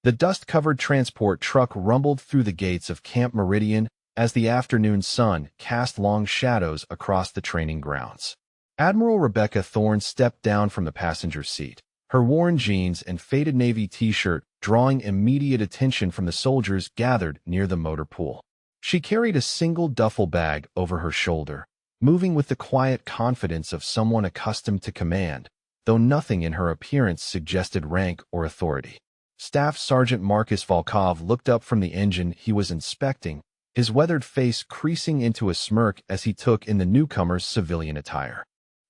The dust-covered transport truck rumbled through the gates of Camp Meridian as the afternoon sun cast long shadows across the training grounds. Admiral Rebecca Thorne stepped down from the passenger seat, her worn jeans and faded navy t-shirt drawing immediate attention from the soldiers gathered near the motor pool. She carried a single duffel bag over her shoulder, moving with the quiet confidence of someone accustomed to command, though nothing in her appearance suggested rank or authority. Staff Sergeant Marcus Volkov looked up from the engine he was inspecting, his weathered face creasing into a smirk as he took in the newcomer's civilian attire.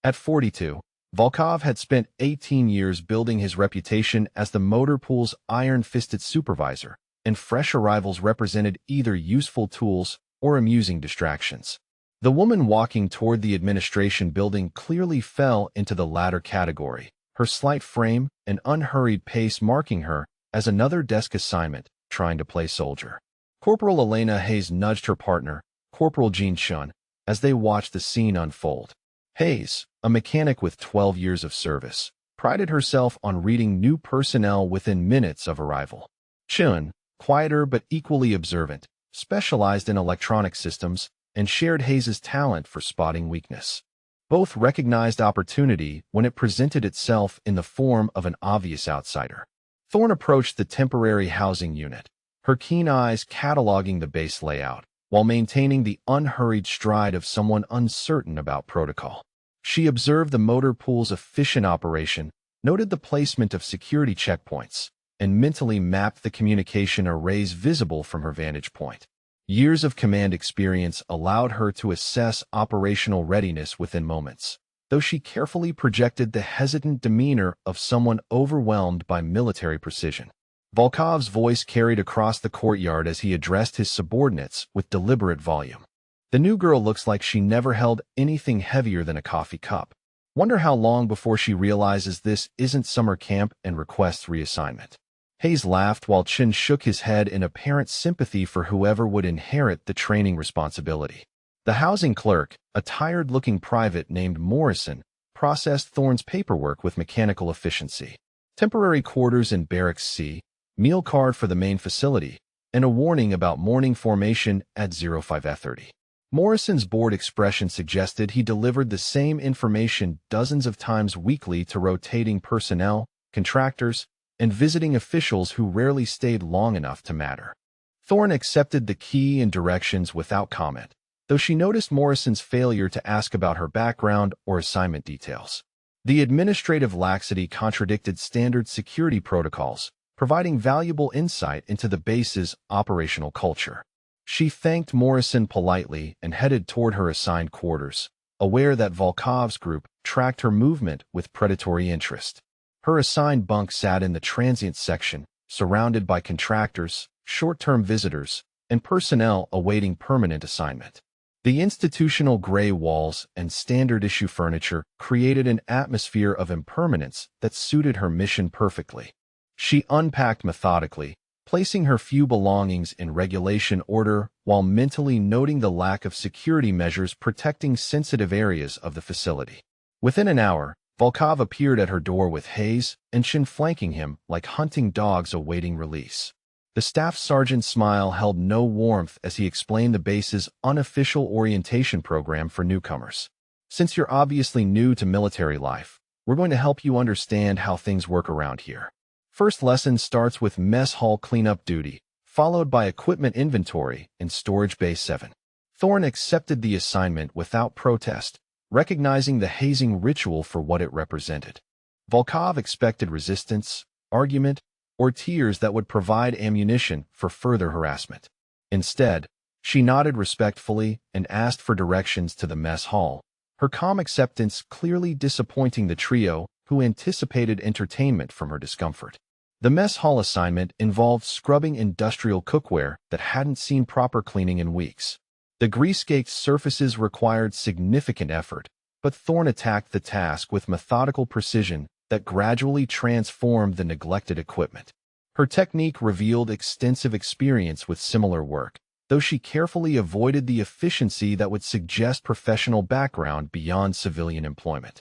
At 42, Volkov had spent 18 years building his reputation as the motor pool's iron-fisted supervisor, and fresh arrivals represented either useful tools or amusing distractions. The woman walking toward the administration building clearly fell into the latter category, her slight frame and unhurried pace marking her as another desk assignment trying to play soldier. Corporal Elena Hayes nudged her partner, Corporal Jean Chun, as they watched the scene unfold. Hayes, a mechanic with 12 years of service, prided herself on reading new personnel within minutes of arrival. Chun, quieter but equally observant, specialized in electronic systems and shared Hayes's talent for spotting weakness. Both recognized opportunity when it presented itself in the form of an obvious outsider. Thorne approached the temporary housing unit, her keen eyes cataloging the base layout, while maintaining the unhurried stride of someone uncertain about protocol. She observed the motor pool's efficient operation, noted the placement of security checkpoints, and mentally mapped the communication arrays visible from her vantage point. Years of command experience allowed her to assess operational readiness within moments, though she carefully projected the hesitant demeanor of someone overwhelmed by military precision. Volkov's voice carried across the courtyard as he addressed his subordinates with deliberate volume. The new girl looks like she never held anything heavier than a coffee cup. Wonder how long before she realizes this isn't summer camp and requests reassignment. Hayes laughed while Chin shook his head in apparent sympathy for whoever would inherit the training responsibility. The housing clerk, a tired-looking private named Morrison, processed Thorne's paperwork with mechanical efficiency. Temporary quarters in Barracks C, meal card for the main facility, and a warning about morning formation at 0530. Morrison's bored expression suggested he delivered the same information dozens of times weekly to rotating personnel, contractors, and visiting officials who rarely stayed long enough to matter. Thorne accepted the key and directions without comment, though she noticed Morrison's failure to ask about her background or assignment details. The administrative laxity contradicted standard security protocols, providing valuable insight into the base's operational culture. She thanked Morrison politely and headed toward her assigned quarters, aware that Volkov's group tracked her movement with predatory interest. Her assigned bunk sat in the transient section, surrounded by contractors, short-term visitors, and personnel awaiting permanent assignment. The institutional gray walls and standard-issue furniture created an atmosphere of impermanence that suited her mission perfectly. She unpacked methodically, placing her few belongings in regulation order while mentally noting the lack of security measures protecting sensitive areas of the facility. Within an hour, Volkov appeared at her door with Hayes and Chin flanking him like hunting dogs awaiting release. The staff sergeant's smile held no warmth as he explained the base's unofficial orientation program for newcomers. Since you're obviously new to military life, we're going to help you understand how things work around here. First lesson starts with mess hall cleanup duty, followed by equipment inventory in Storage Bay 7. Thorne accepted the assignment without protest, recognizing the hazing ritual for what it represented. Volkov expected resistance, argument, or tears that would provide ammunition for further harassment. Instead, she nodded respectfully and asked for directions to the mess hall, her calm acceptance clearly disappointing the trio who anticipated entertainment from her discomfort. The mess hall assignment involved scrubbing industrial cookware that hadn't seen proper cleaning in weeks. The grease-caked surfaces required significant effort, but Thorne attacked the task with methodical precision that gradually transformed the neglected equipment. Her technique revealed extensive experience with similar work, though she carefully avoided the efficiency that would suggest professional background beyond civilian employment.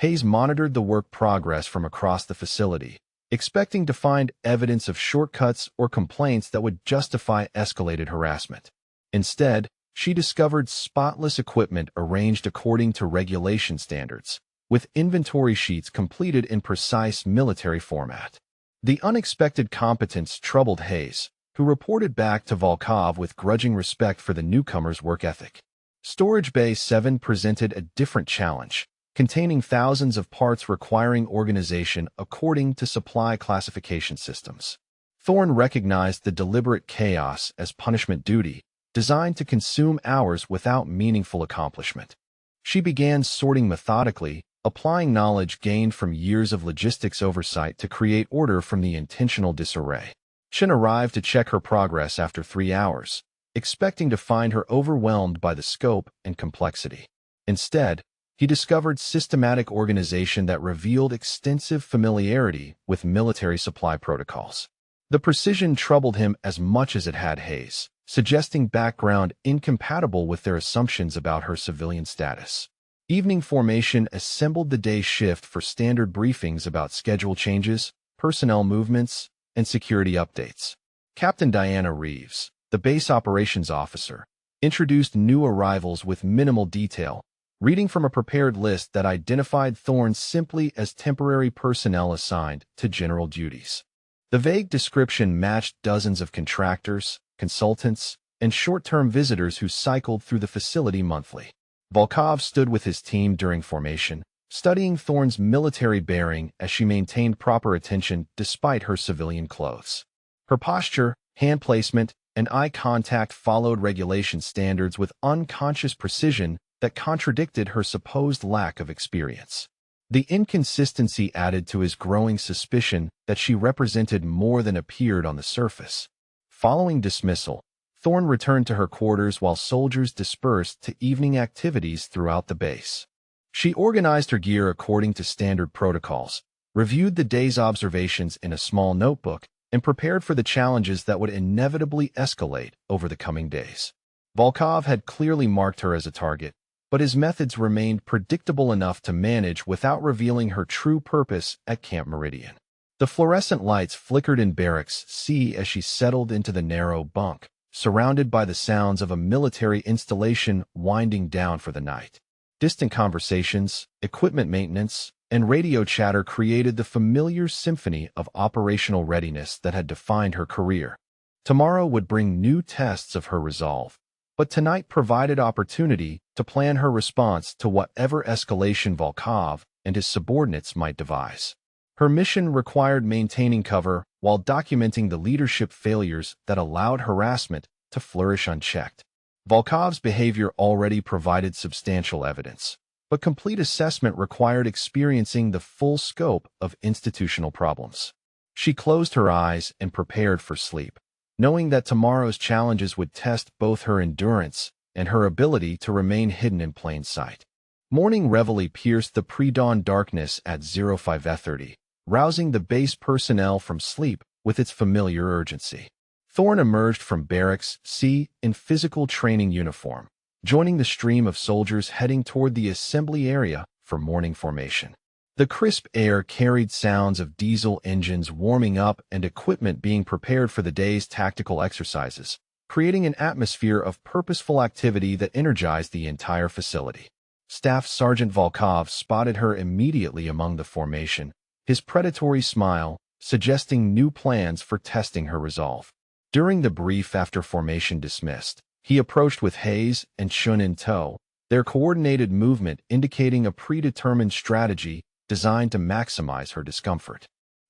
Hayes monitored the work progress from across the facility, expecting to find evidence of shortcuts or complaints that would justify escalated harassment. Instead, she discovered spotless equipment arranged according to regulation standards, with inventory sheets completed in precise military format. The unexpected competence troubled Hayes, who reported back to Volkov with grudging respect for the newcomer's work ethic. Storage Bay 7 presented a different challenge, containing thousands of parts requiring organization according to supply classification systems. Thorne recognized the deliberate chaos as punishment duty, designed to consume hours without meaningful accomplishment. She began sorting methodically, applying knowledge gained from years of logistics oversight to create order from the intentional disarray. Chen arrived to check her progress after 3 hours, expecting to find her overwhelmed by the scope and complexity. Instead, he discovered systematic organization that revealed extensive familiarity with military supply protocols. The precision troubled him as much as it had Hayes, suggesting background incompatible with their assumptions about her civilian status. Evening formation assembled the day shift for standard briefings about schedule changes, personnel movements, and security updates. Captain Diana Reeves, the base operations officer, introduced new arrivals with minimal detail, reading from a prepared list that identified Thorne simply as temporary personnel assigned to general duties. The vague description matched dozens of contractors, consultants, and short-term visitors who cycled through the facility monthly. Volkov stood with his team during formation, studying Thorne's military bearing as she maintained proper attention despite her civilian clothes. Her posture, hand placement, and eye contact followed regulation standards with unconscious precision that contradicted her supposed lack of experience. The inconsistency added to his growing suspicion that she represented more than appeared on the surface. Following dismissal, Thorne returned to her quarters while soldiers dispersed to evening activities throughout the base. She organized her gear according to standard protocols, reviewed the day's observations in a small notebook, and prepared for the challenges that would inevitably escalate over the coming days. Volkov had clearly marked her as a target, but his methods remained predictable enough to manage without revealing her true purpose at Camp Meridian. The fluorescent lights flickered in Barracks C as she settled into the narrow bunk, surrounded by the sounds of a military installation winding down for the night. Distant conversations, equipment maintenance, and radio chatter created the familiar symphony of operational readiness that had defined her career. Tomorrow would bring new tests of her resolve, but tonight provided opportunity to plan her response to whatever escalation Volkov and his subordinates might devise. Her mission required maintaining cover while documenting the leadership failures that allowed harassment to flourish unchecked. Volkov's behavior already provided substantial evidence, but complete assessment required experiencing the full scope of institutional problems. She closed her eyes and prepared for sleep, knowing that tomorrow's challenges would test both her endurance and her ability to remain hidden in plain sight. Morning reveille pierced the pre-dawn darkness at 05:30, rousing the base personnel from sleep with its familiar urgency. Thorne emerged from Barracks C in physical training uniform, joining the stream of soldiers heading toward the assembly area for morning formation. The crisp air carried sounds of diesel engines warming up and equipment being prepared for the day's tactical exercises, creating an atmosphere of purposeful activity that energized the entire facility. Staff Sergeant Volkov spotted her immediately among the formation, his predatory smile suggesting new plans for testing her resolve. During the brief after formation dismissed, he approached with Hayes and Chun in tow, their coordinated movement indicating a predetermined strategy designed to maximize her discomfort.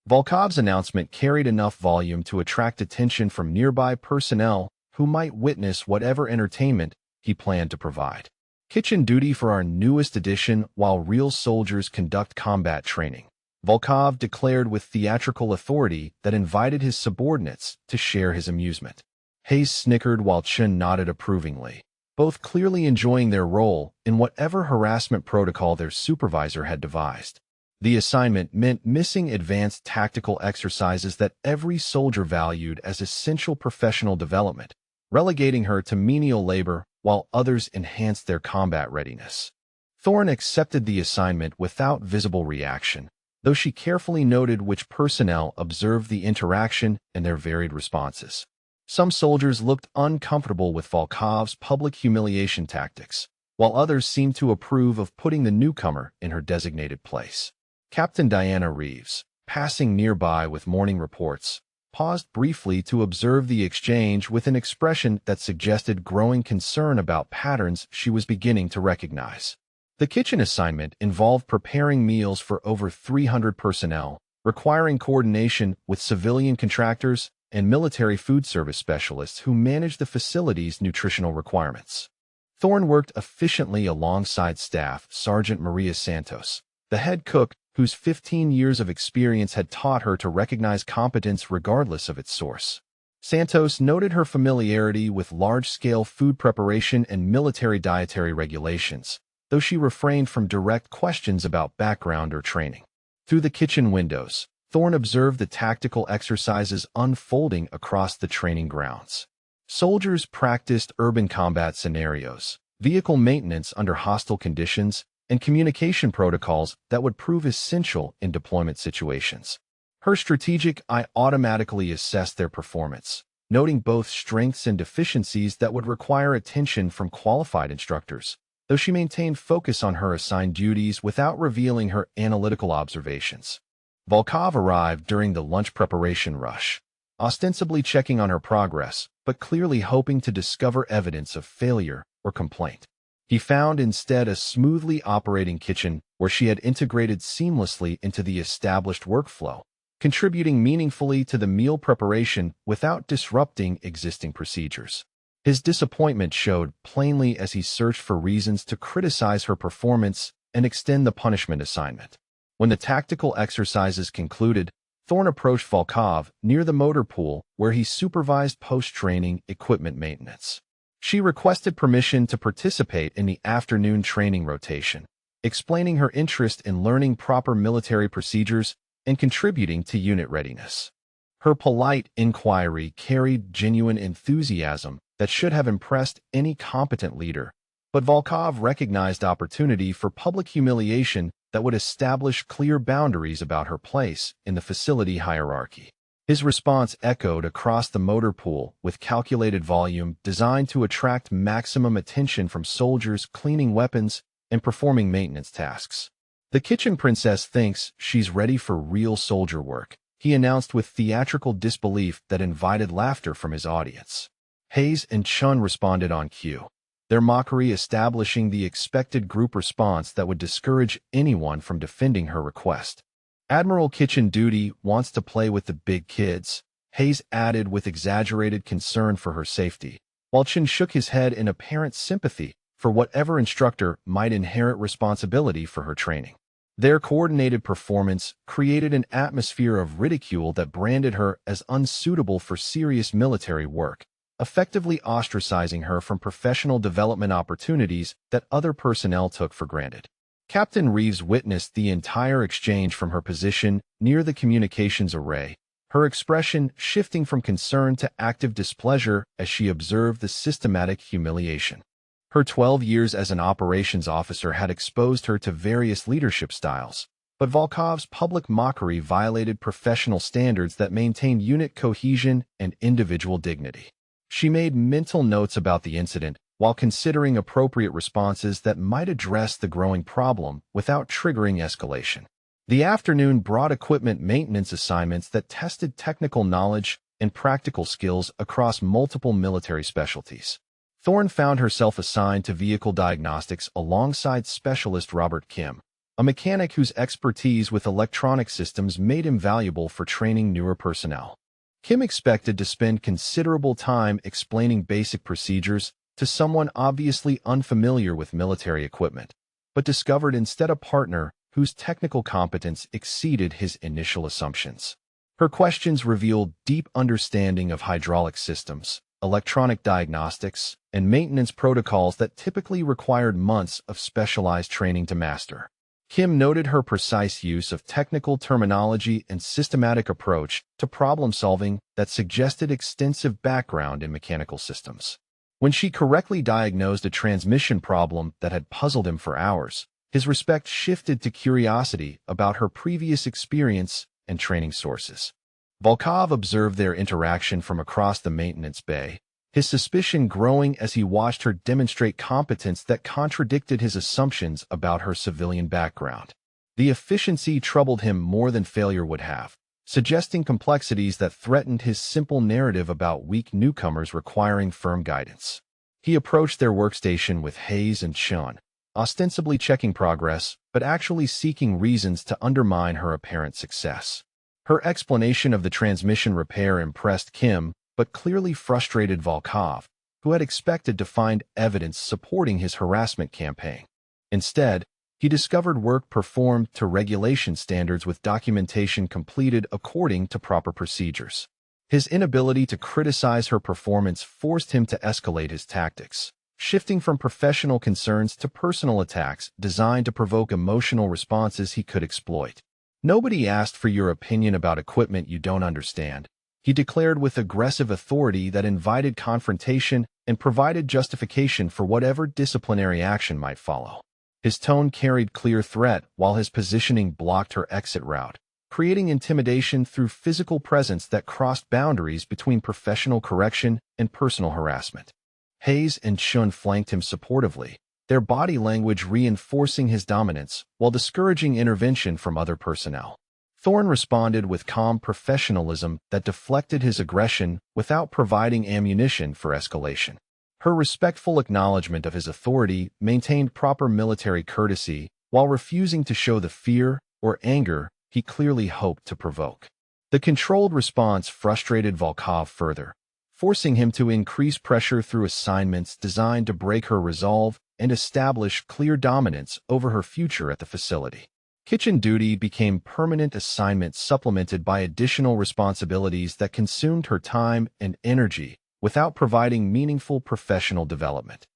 Volkov's announcement carried enough volume to attract attention from nearby personnel who might witness whatever entertainment he planned to provide. Kitchen duty for our newest addition while real soldiers conduct combat training. Volkov declared with theatrical authority that invited his subordinates to share his amusement. Hayes snickered while Chun nodded approvingly, both clearly enjoying their role in whatever harassment protocol their supervisor had devised. The assignment meant missing advanced tactical exercises that every soldier valued as essential professional development, relegating her to menial labor while others enhanced their combat readiness. Thorne accepted the assignment without visible reaction, though she carefully noted which personnel observed the interaction and their varied responses. Some soldiers looked uncomfortable with Volkov's public humiliation tactics, while others seemed to approve of putting the newcomer in her designated place. Captain Diana Reeves, passing nearby with morning reports, paused briefly to observe the exchange with an expression that suggested growing concern about patterns she was beginning to recognize. The kitchen assignment involved preparing meals for over 300 personnel, requiring coordination with civilian contractors and military food service specialists who manage the facility's nutritional requirements. Thorne worked efficiently alongside Staff Sergeant Maria Santos, the head cook whose 15 years of experience had taught her to recognize competence regardless of its source. Santos noted her familiarity with large-scale food preparation and military dietary regulations, though she refrained from direct questions about background or training. Through the kitchen windows, Thorne observed the tactical exercises unfolding across the training grounds. Soldiers practiced urban combat scenarios, vehicle maintenance under hostile conditions, and communication protocols that would prove essential in deployment situations. Her strategic eye automatically assessed their performance, noting both strengths and deficiencies that would require attention from qualified instructors, though she maintained focus on her assigned duties without revealing her analytical observations. Volkov arrived during the lunch preparation rush, ostensibly checking on her progress, but clearly hoping to discover evidence of failure or complaint. He found instead a smoothly operating kitchen where she had integrated seamlessly into the established workflow, contributing meaningfully to the meal preparation without disrupting existing procedures. His disappointment showed plainly as he searched for reasons to criticize her performance and extend the punishment assignment. When the tactical exercises concluded, Thorne approached Volkov near the motor pool where he supervised post-training equipment maintenance. She requested permission to participate in the afternoon training rotation, explaining her interest in learning proper military procedures and contributing to unit readiness. Her polite inquiry carried genuine enthusiasm that should have impressed any competent leader, but Volkov recognized opportunity for public humiliation that would establish clear boundaries about her place in the facility hierarchy. His response echoed across the motor pool with calculated volume designed to attract maximum attention from soldiers cleaning weapons and performing maintenance tasks. "The kitchen princess thinks she's ready for real soldier work," he announced with theatrical disbelief that invited laughter from his audience. Hayes and Chun responded on cue, their mockery establishing the expected group response that would discourage anyone from defending her request. "Admiral Kitchen Duty wants to play with the big kids," Hayes added with exaggerated concern for her safety, while Chun shook his head in apparent sympathy for whatever instructor might inherit responsibility for her training. Their coordinated performance created an atmosphere of ridicule that branded her as unsuitable for serious military work, effectively ostracizing her from professional development opportunities that other personnel took for granted. Captain Reeves witnessed the entire exchange from her position near the communications array, her expression shifting from concern to active displeasure as she observed the systematic humiliation. Her 12 years as an operations officer had exposed her to various leadership styles, but Volkov's public mockery violated professional standards that maintained unit cohesion and individual dignity. She made mental notes about the incident while considering appropriate responses that might address the growing problem without triggering escalation. The afternoon brought equipment maintenance assignments that tested technical knowledge and practical skills across multiple military specialties. Thorne found herself assigned to vehicle diagnostics alongside specialist Robert Kim, a mechanic whose expertise with electronic systems made him valuable for training newer personnel. Kim expected to spend considerable time explaining basic procedures to someone obviously unfamiliar with military equipment, but discovered instead a partner whose technical competence exceeded his initial assumptions. Her questions revealed deep understanding of hydraulic systems, electronic diagnostics, and maintenance protocols that typically required months of specialized training to master. Kim noted her precise use of technical terminology and systematic approach to problem-solving that suggested extensive background in mechanical systems. When she correctly diagnosed a transmission problem that had puzzled him for hours, His respect shifted to curiosity about her previous experience and training sources. Volkov observed their interaction from across the maintenance bay, his suspicion growing as he watched her demonstrate competence that contradicted his assumptions about her civilian background. The efficiency troubled him more than failure would have, suggesting complexities that threatened his simple narrative about weak newcomers requiring firm guidance. He approached their workstation with Hayes and Chun, ostensibly checking progress, but actually seeking reasons to undermine her apparent success. Her explanation of the transmission repair impressed Kim, but clearly frustrated Volkov, who had expected to find evidence supporting his harassment campaign. Instead, he discovered work performed to regulation standards with documentation completed according to proper procedures. His inability to criticize her performance forced him to escalate his tactics, shifting from professional concerns to personal attacks designed to provoke emotional responses he could exploit. "Nobody asked for your opinion about equipment you don't understand," he declared with aggressive authority that invited confrontation and provided justification for whatever disciplinary action might follow. His tone carried clear threat while his positioning blocked her exit route, creating intimidation through physical presence that crossed boundaries between professional correction and personal harassment. Hayes and Chun flanked him supportively, their body language reinforcing his dominance while discouraging intervention from other personnel. Thorne responded with calm professionalism that deflected his aggression without providing ammunition for escalation. Her respectful acknowledgement of his authority maintained proper military courtesy while refusing to show the fear or anger he clearly hoped to provoke. The controlled response frustrated Volkov further, forcing him to increase pressure through assignments designed to break her resolve and establish clear dominance over her future at the facility. Kitchen duty became permanent assignment supplemented by additional responsibilities that consumed her time and energy without providing meaningful professional development.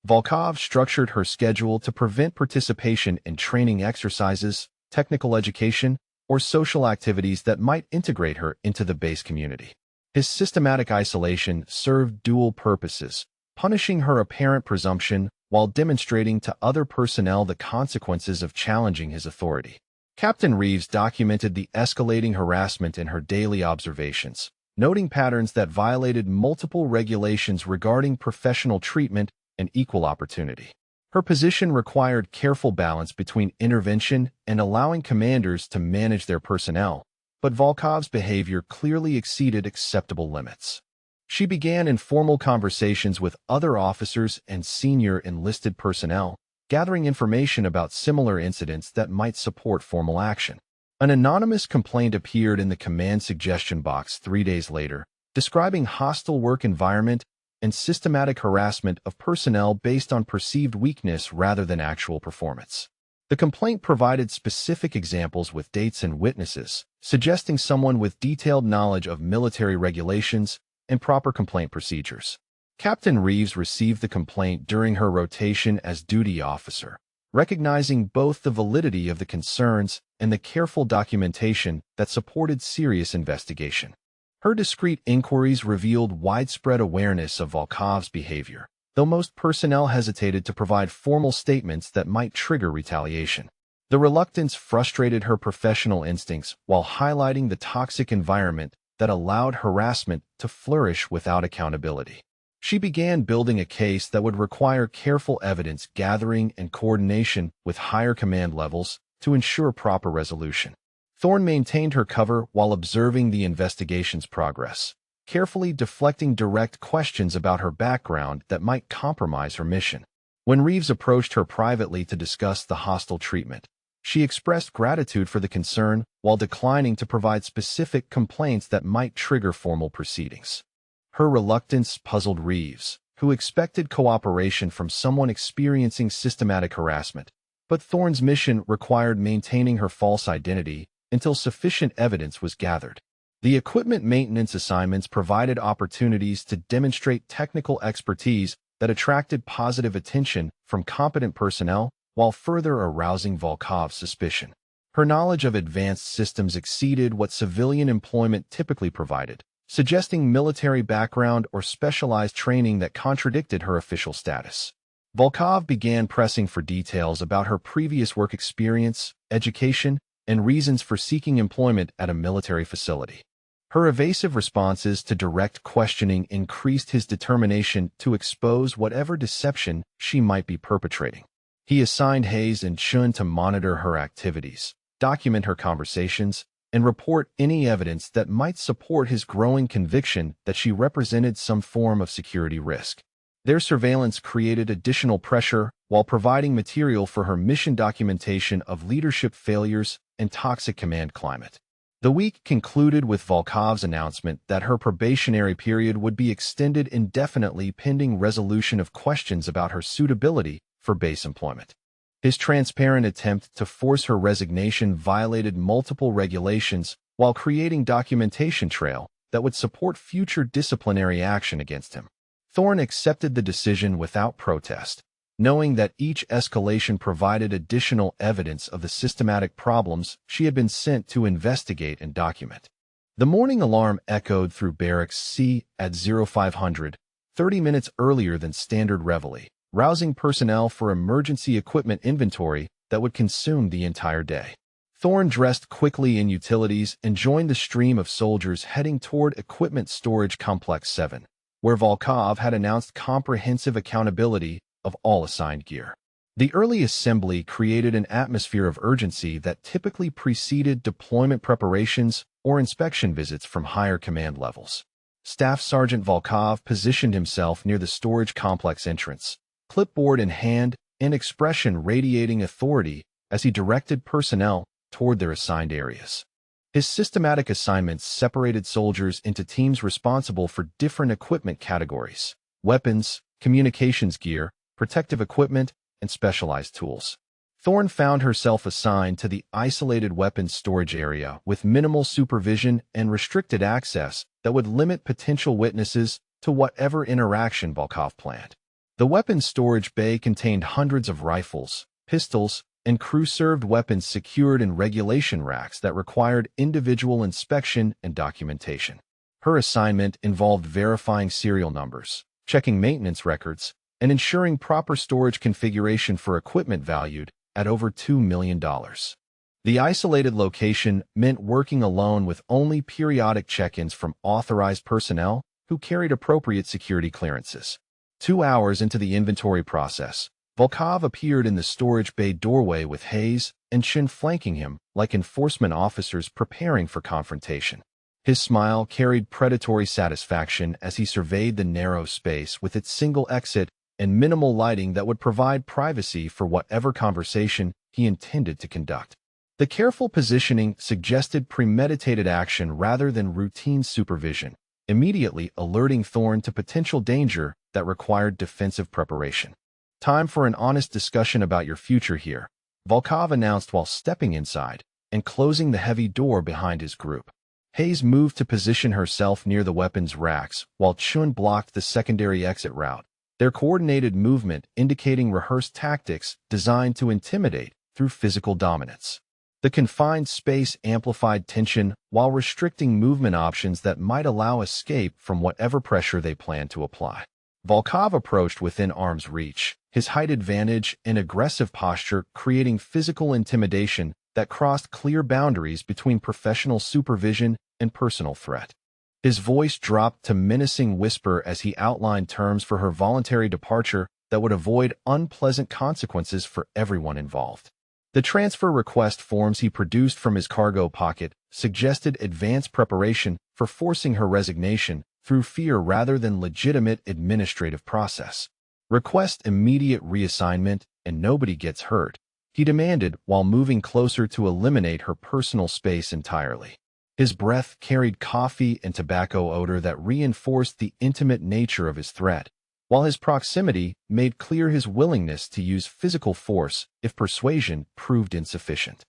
Volkov structured her schedule to prevent participation in training exercises, technical education, or social activities that might integrate her into the base community. His systematic isolation served dual purposes, punishing her apparent presumption while demonstrating to other personnel the consequences of challenging his authority. Captain Reeves documented the escalating harassment in her daily observations, noting patterns that violated multiple regulations regarding professional treatment and equal opportunity. Her position required careful balance between intervention and allowing commanders to manage their personnel, but Volkov's behavior clearly exceeded acceptable limits. She began informal conversations with other officers and senior enlisted personnel, gathering information about similar incidents that might support formal action. An anonymous complaint appeared in the command suggestion box 3 days later, describing hostile work environment and systematic harassment of personnel based on perceived weakness rather than actual performance. The complaint provided specific examples with dates and witnesses, suggesting someone with detailed knowledge of military regulations and proper complaint procedures. Captain Reeves received the complaint during her rotation as duty officer, recognizing both the validity of the concerns and the careful documentation that supported serious investigation. Her discreet inquiries revealed widespread awareness of Volkov's behavior, though most personnel hesitated to provide formal statements that might trigger retaliation. The reluctance frustrated her professional instincts while highlighting the toxic environment that allowed harassment to flourish without accountability. She began building a case that would require careful evidence gathering and coordination with higher command levels to ensure proper resolution. Thorne maintained her cover while observing the investigation's progress, carefully deflecting direct questions about her background that might compromise her mission. When Reeves approached her privately to discuss the hostile treatment, she expressed gratitude for the concern while declining to provide specific complaints that might trigger formal proceedings. Her reluctance puzzled Reeves, who expected cooperation from someone experiencing systematic harassment, but Thorne's mission required maintaining her false identity until sufficient evidence was gathered. The equipment maintenance assignments provided opportunities to demonstrate technical expertise that attracted positive attention from competent personnel while further arousing Volkov's suspicion. Her knowledge of advanced systems exceeded what civilian employment typically provided, suggesting military background or specialized training that contradicted her official status. Volkov began pressing for details about her previous work experience, education, and reasons for seeking employment at a military facility. Her evasive responses to direct questioning increased his determination to expose whatever deception she might be perpetrating. He assigned Hayes and Chun to monitor her activities, document her conversations, and report any evidence that might support his growing conviction that she represented some form of security risk. Their surveillance created additional pressure while providing material for her mission documentation of leadership failures and toxic command climate. The week concluded with Volkov's announcement that her probationary period would be extended indefinitely pending resolution of questions about her suitability for base employment. His transparent attempt to force her resignation violated multiple regulations while creating documentation trail that would support future disciplinary action against him. Thorne accepted the decision without protest, knowing that each escalation provided additional evidence of the systematic problems she had been sent to investigate and document. The morning alarm echoed through Barracks C at 0500, 30 minutes earlier than standard reveille, rousing personnel for emergency equipment inventory that would consume the entire day. Thorne dressed quickly in utilities and joined the stream of soldiers heading toward Equipment Storage Complex 7, where Volkov had announced comprehensive accountability of all assigned gear. The early assembly created an atmosphere of urgency that typically preceded deployment preparations or inspection visits from higher command levels. Staff Sergeant Volkov positioned himself near the storage complex entrance, clipboard in hand and expression radiating authority as he directed personnel toward their assigned areas. His systematic assignments separated soldiers into teams responsible for different equipment categories: weapons, communications gear, protective equipment, and specialized tools. Thorne found herself assigned to the isolated weapons storage area with minimal supervision and restricted access that would limit potential witnesses to whatever interaction Volkov planned. The weapons storage bay contained hundreds of rifles, pistols, and crew-served weapons secured in regulation racks that required individual inspection and documentation. Her assignment involved verifying serial numbers, checking maintenance records, and ensuring proper storage configuration for equipment valued at over $2 million. The isolated location meant working alone with only periodic check-ins from authorized personnel who carried appropriate security clearances. 2 hours into the inventory process, Volkov appeared in the storage bay doorway with Hayes and Chun flanking him like enforcement officers preparing for confrontation. His smile carried predatory satisfaction as he surveyed the narrow space with its single exit and minimal lighting that would provide privacy for whatever conversation he intended to conduct. The careful positioning suggested premeditated action rather than routine supervision, immediately alerting Thorne to potential danger that required defensive preparation. "Time for an honest discussion about your future here," Volkov announced while stepping inside and closing the heavy door behind his group. Hayes moved to position herself near the weapons racks while Chun blocked the secondary exit route, their coordinated movement indicating rehearsed tactics designed to intimidate through physical dominance. The confined space amplified tension while restricting movement options that might allow escape from whatever pressure they planned to apply. Volkov approached within arm's reach, his height advantage and aggressive posture creating physical intimidation that crossed clear boundaries between professional supervision and personal threat. His voice dropped to menacing whisper as he outlined terms for her voluntary departure that would avoid unpleasant consequences for everyone involved. The transfer request forms he produced from his cargo pocket suggested advanced preparation for forcing her resignation through fear rather than legitimate administrative process. "Request immediate reassignment and nobody gets hurt," he demanded while moving closer to eliminate her personal space entirely. His breath carried coffee and tobacco odor that reinforced the intimate nature of his threat, while his proximity made clear his willingness to use physical force if persuasion proved insufficient.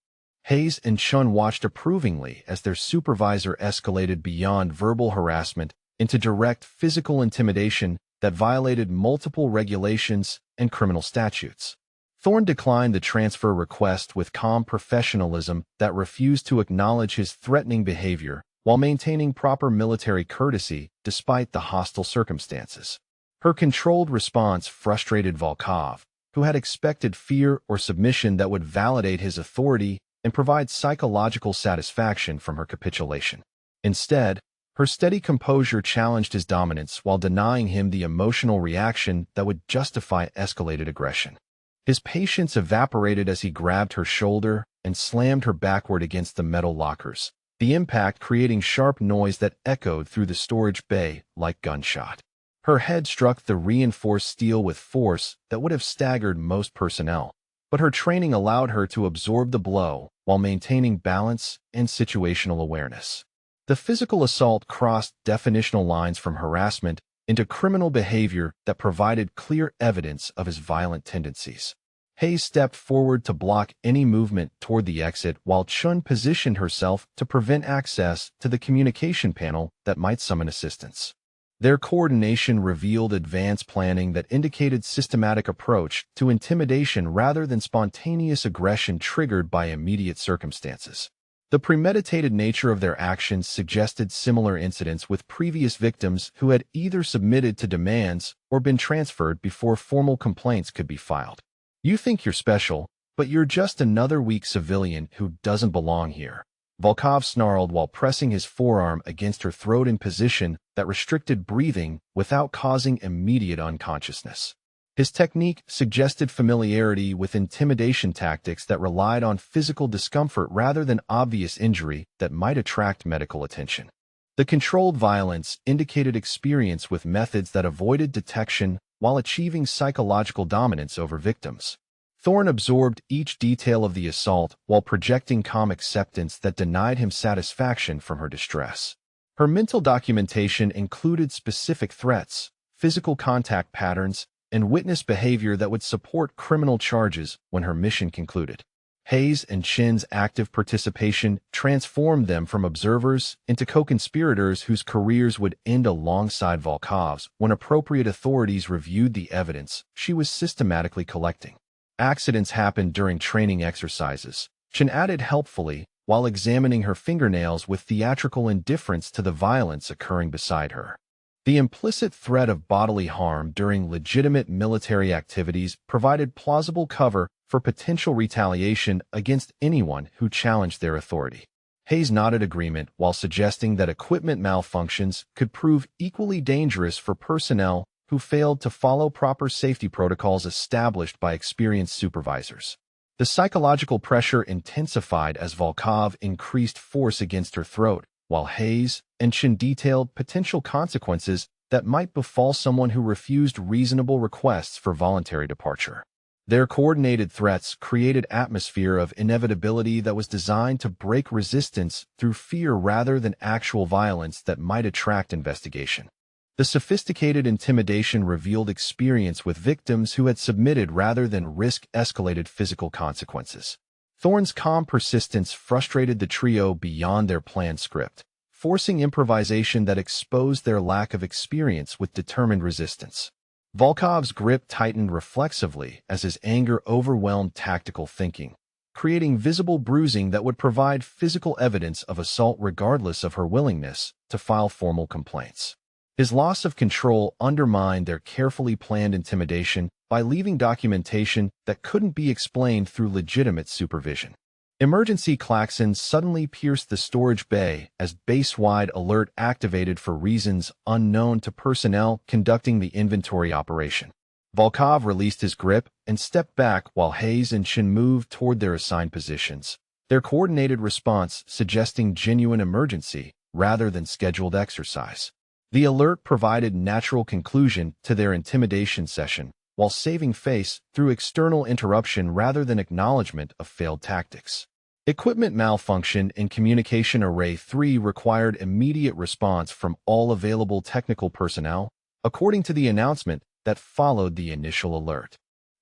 Hayes and Chun watched approvingly as their supervisor escalated beyond verbal harassment into direct physical intimidation that violated multiple regulations and criminal statutes. Thorne declined the transfer request with calm professionalism that refused to acknowledge his threatening behavior while maintaining proper military courtesy despite the hostile circumstances. Her controlled response frustrated Volkov, who had expected fear or submission that would validate his authority and provide psychological satisfaction from her capitulation. Instead, her steady composure challenged his dominance while denying him the emotional reaction that would justify escalated aggression. His patience evaporated as he grabbed her shoulder and slammed her backward against the metal lockers, the impact creating sharp noise that echoed through the storage bay like gunshot. Her head struck the reinforced steel with force that would have staggered most personnel, but her training allowed her to absorb the blow while maintaining balance and situational awareness. The physical assault crossed definitional lines from harassment into criminal behavior that provided clear evidence of his violent tendencies. Hayes stepped forward to block any movement toward the exit while Chun positioned herself to prevent access to the communication panel that might summon assistance. Their coordination revealed advanced planning that indicated systematic approach to intimidation rather than spontaneous aggression triggered by immediate circumstances. The premeditated nature of their actions suggested similar incidents with previous victims who had either submitted to demands or been transferred before formal complaints could be filed. You think you're special, but you're just another weak civilian who doesn't belong here. Volkov snarled while pressing his forearm against her throat in position that restricted breathing without causing immediate unconsciousness. His technique suggested familiarity with intimidation tactics that relied on physical discomfort rather than obvious injury that might attract medical attention. The controlled violence indicated experience with methods that avoided detection while achieving psychological dominance over victims. Thorne absorbed each detail of the assault while projecting calm acceptance that denied him satisfaction from her distress. Her mental documentation included specific threats, physical contact patterns, and witness behavior that would support criminal charges when her mission concluded. Hayes and Chin's active participation transformed them from observers into co-conspirators whose careers would end alongside Volkov's when appropriate authorities reviewed the evidence she was systematically collecting. Accidents happened during training exercises, Chin added helpfully while examining her fingernails with theatrical indifference to the violence occurring beside her. The implicit threat of bodily harm during legitimate military activities provided plausible cover for potential retaliation against anyone who challenged their authority. Hayes nodded agreement while suggesting that equipment malfunctions could prove equally dangerous for personnel who failed to follow proper safety protocols established by experienced supervisors. The psychological pressure intensified as Volkov increased force against her throat, while Hayes and Chin detailed potential consequences that might befall someone who refused reasonable requests for voluntary departure. Their coordinated threats created an atmosphere of inevitability that was designed to break resistance through fear rather than actual violence that might attract investigation. The sophisticated intimidation revealed experience with victims who had submitted rather than risk escalated physical consequences. Thorne's calm persistence frustrated the trio beyond their planned script, forcing improvisation that exposed their lack of experience with determined resistance. Volkov's grip tightened reflexively as his anger overwhelmed tactical thinking, creating visible bruising that would provide physical evidence of assault regardless of her willingness to file formal complaints. His loss of control undermined their carefully planned intimidation by leaving documentation that couldn't be explained through legitimate supervision. Emergency klaxons suddenly pierced the storage bay as base-wide alert activated for reasons unknown to personnel conducting the inventory operation. Volkov released his grip and stepped back while Hayes and Chin moved toward their assigned positions, their coordinated response suggesting genuine emergency rather than scheduled exercise. The alert provided natural conclusion to their intimidation session, while saving face through external interruption rather than acknowledgement of failed tactics. Equipment malfunction in Communication Array 3 required immediate response from all available technical personnel, according to the announcement that followed the initial alert.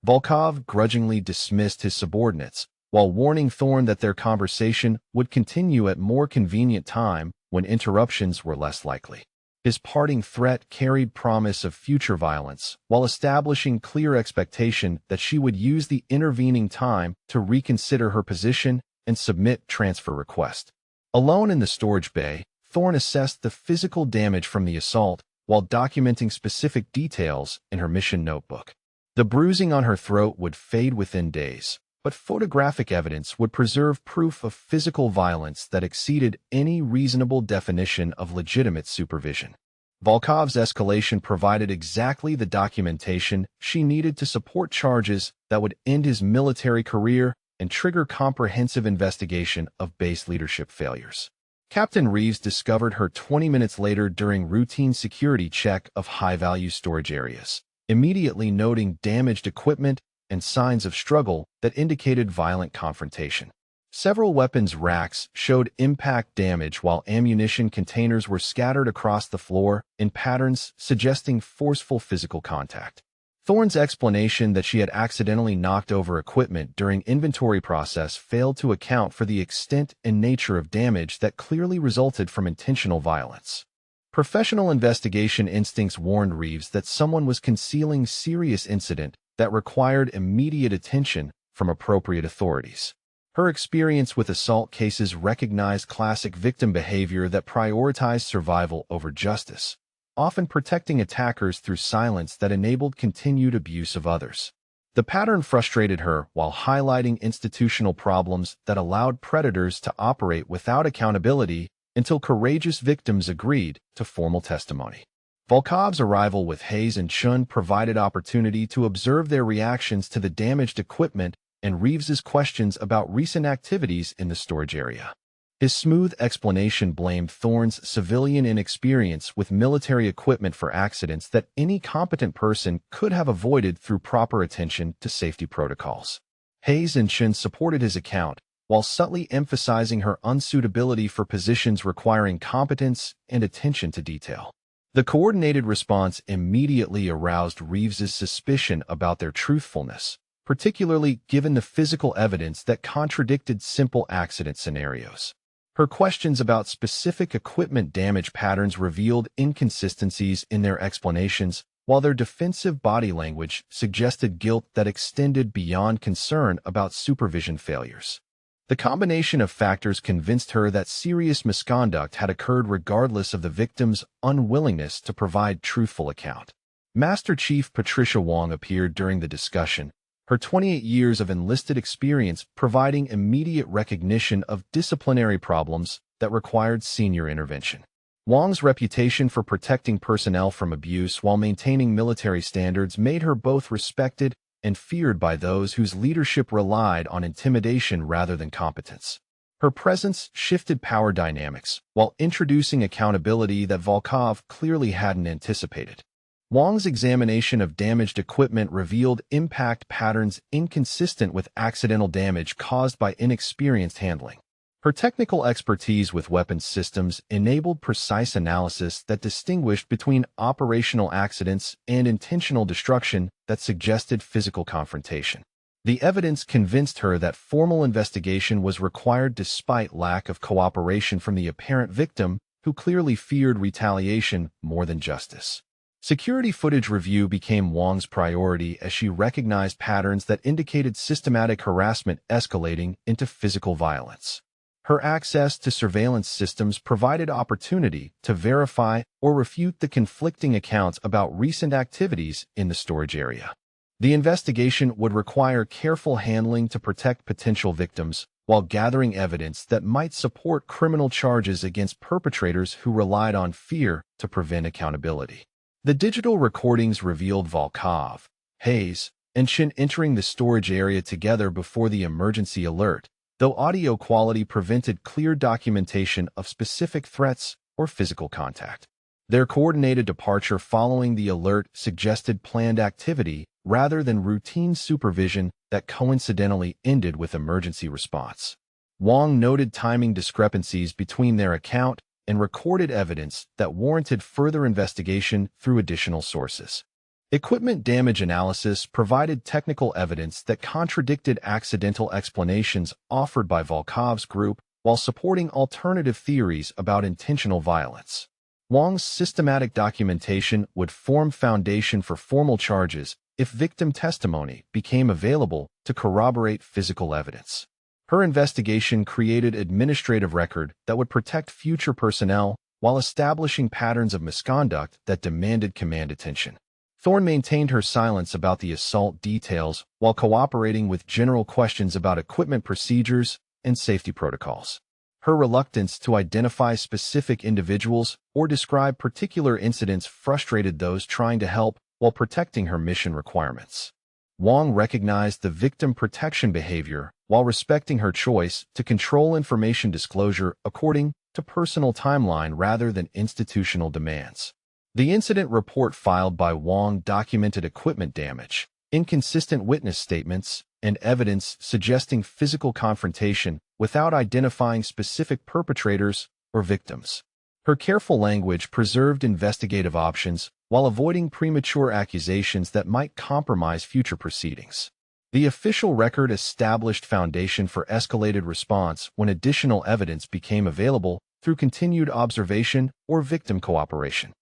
Volkov grudgingly dismissed his subordinates, while warning Thorne that their conversation would continue at more convenient time when interruptions were less likely. His parting threat carried promise of future violence, while establishing clear expectation that she would use the intervening time to reconsider her position and submit transfer request. Alone in the storage bay, Thorne assessed the physical damage from the assault while documenting specific details in her mission notebook. The bruising on her throat would fade within days, but photographic evidence would preserve proof of physical violence that exceeded any reasonable definition of legitimate supervision. Volkov's escalation provided exactly the documentation she needed to support charges that would end his military career and trigger comprehensive investigation of base leadership failures. Captain Reeves discovered her 20 minutes later during routine security check of high-value storage areas, immediately noting damaged equipment and signs of struggle that indicated violent confrontation. Several weapons racks showed impact damage while ammunition containers were scattered across the floor in patterns suggesting forceful physical contact. Thorne's explanation that she had accidentally knocked over equipment during inventory process failed to account for the extent and nature of damage that clearly resulted from intentional violence. Professional investigation instincts warned Reeves that someone was concealing serious incident that required immediate attention from appropriate authorities. Her experience with assault cases recognized classic victim behavior that prioritized survival over justice, often protecting attackers through silence that enabled continued abuse of others. The pattern frustrated her while highlighting institutional problems that allowed predators to operate without accountability until courageous victims agreed to formal testimony. Volkov's arrival with Hayes and Chun provided opportunity to observe their reactions to the damaged equipment and Reeves's questions about recent activities in the storage area. His smooth explanation blamed Thorne's civilian inexperience with military equipment for accidents that any competent person could have avoided through proper attention to safety protocols. Hayes and Chun supported his account, while subtly emphasizing her unsuitability for positions requiring competence and attention to detail. The coordinated response immediately aroused Reeves's suspicion about their truthfulness, particularly given the physical evidence that contradicted simple accident scenarios. Her questions about specific equipment damage patterns revealed inconsistencies in their explanations, while their defensive body language suggested guilt that extended beyond concern about supervision failures. The combination of factors convinced her that serious misconduct had occurred regardless of the victim's unwillingness to provide truthful account. Master Chief Patricia Wong appeared during the discussion, her 28 years of enlisted experience providing immediate recognition of disciplinary problems that required senior intervention. Wong's reputation for protecting personnel from abuse while maintaining military standards made her both respected and feared by those whose leadership relied on intimidation rather than competence. Her presence shifted power dynamics while introducing accountability that Volkov clearly hadn't anticipated. Wong's examination of damaged equipment revealed impact patterns inconsistent with accidental damage caused by inexperienced handling. Her technical expertise with weapons systems enabled precise analysis that distinguished between operational accidents and intentional destruction that suggested physical confrontation. The evidence convinced her that formal investigation was required despite lack of cooperation from the apparent victim, who clearly feared retaliation more than justice. Security footage review became Wong's priority as she recognized patterns that indicated systematic harassment escalating into physical violence. Her access to surveillance systems provided opportunity to verify or refute the conflicting accounts about recent activities in the storage area. The investigation would require careful handling to protect potential victims while gathering evidence that might support criminal charges against perpetrators who relied on fear to prevent accountability. The digital recordings revealed Volkov, Hayes, and Shin entering the storage area together before the emergency alert, though audio quality prevented clear documentation of specific threats or physical contact. Their coordinated departure following the alert suggested planned activity rather than routine supervision that coincidentally ended with emergency response. Wong noted timing discrepancies between their account and recorded evidence that warranted further investigation through additional sources. Equipment damage analysis provided technical evidence that contradicted accidental explanations offered by Volkov's group while supporting alternative theories about intentional violence. Wong's systematic documentation would form foundation for formal charges if victim testimony became available to corroborate physical evidence. Her investigation created administrative record that would protect future personnel while establishing patterns of misconduct that demanded command attention. Thorne maintained her silence about the assault details while cooperating with general questions about equipment procedures and safety protocols. Her reluctance to identify specific individuals or describe particular incidents frustrated those trying to help while protecting her mission requirements. Wong recognized the victim protection behavior while respecting her choice to control information disclosure according to personal timeline rather than institutional demands. The incident report filed by Wong documented equipment damage, inconsistent witness statements, and evidence suggesting physical confrontation without identifying specific perpetrators or victims. Her careful language preserved investigative options while avoiding premature accusations that might compromise future proceedings. The official record established foundation for escalated response when additional evidence became available through continued observation or victim cooperation.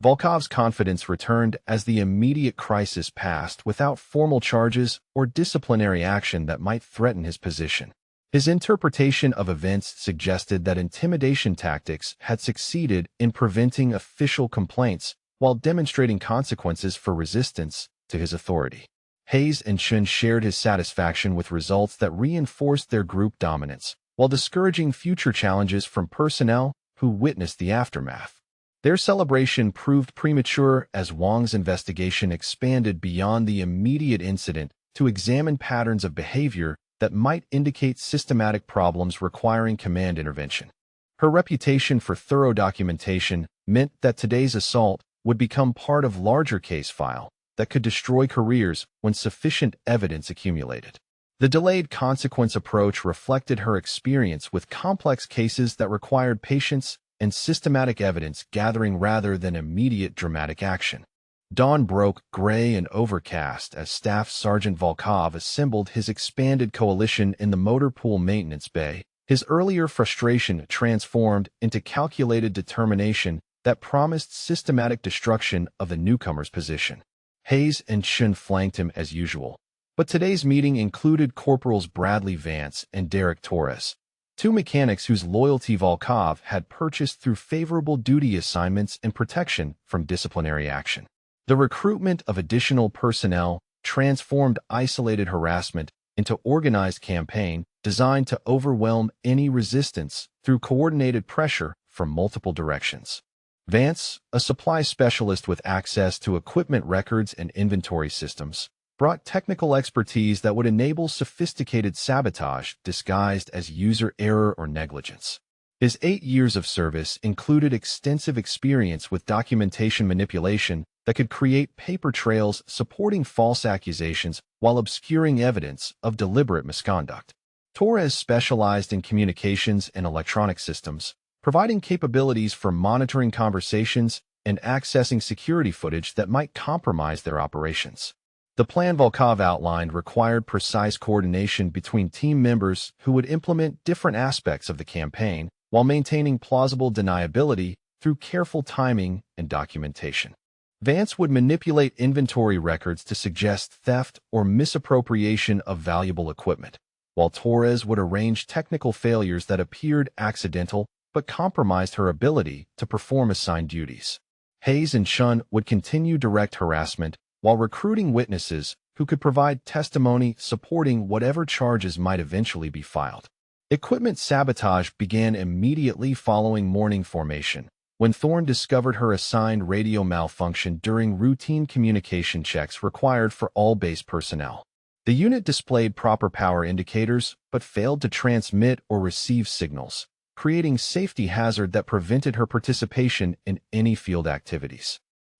Volkov's confidence returned as the immediate crisis passed without formal charges or disciplinary action that might threaten his position. His interpretation of events suggested that intimidation tactics had succeeded in preventing official complaints while demonstrating consequences for resistance to his authority. Hayes and Chun shared his satisfaction with results that reinforced their group dominance, while discouraging future challenges from personnel who witnessed the aftermath. Their celebration proved premature as Wong's investigation expanded beyond the immediate incident to examine patterns of behavior that might indicate systematic problems requiring command intervention. Her reputation for thorough documentation meant that today's assault would become part of larger case file that could destroy careers when sufficient evidence accumulated. The delayed consequence approach reflected her experience with complex cases that required patience and systematic evidence gathering rather than immediate dramatic action. Dawn broke gray and overcast as Staff Sergeant Volkov assembled his expanded coalition in the motor pool maintenance bay. His earlier frustration transformed into calculated determination that promised systematic destruction of the newcomer's position. Hayes and Chun flanked him as usual, but today's meeting included Corporals Bradley Vance and Derek Torres, two mechanics whose loyalty Volkov had purchased through favorable duty assignments and protection from disciplinary action. The recruitment of additional personnel transformed isolated harassment into organized campaign designed to overwhelm any resistance through coordinated pressure from multiple directions. Vance, a supply specialist with access to equipment records and inventory systems, brought technical expertise that would enable sophisticated sabotage disguised as user error or negligence. His 8 years of service included extensive experience with documentation manipulation that could create paper trails supporting false accusations while obscuring evidence of deliberate misconduct. Torres specialized in communications and electronic systems, providing capabilities for monitoring conversations and accessing security footage that might compromise their operations. The plan Volkov outlined required precise coordination between team members who would implement different aspects of the campaign while maintaining plausible deniability through careful timing and documentation. Vance would manipulate inventory records to suggest theft or misappropriation of valuable equipment, while Torres would arrange technical failures that appeared accidental but compromised her ability to perform assigned duties. Hayes and Chun would continue direct harassment while recruiting witnesses who could provide testimony supporting whatever charges might eventually be filed. Equipment sabotage began immediately following morning formation, when Thorne discovered her assigned radio malfunction during routine communication checks required for all base personnel. The unit displayed proper power indicators but failed to transmit or receive signals, creating safety hazard that prevented her participation in any field activities.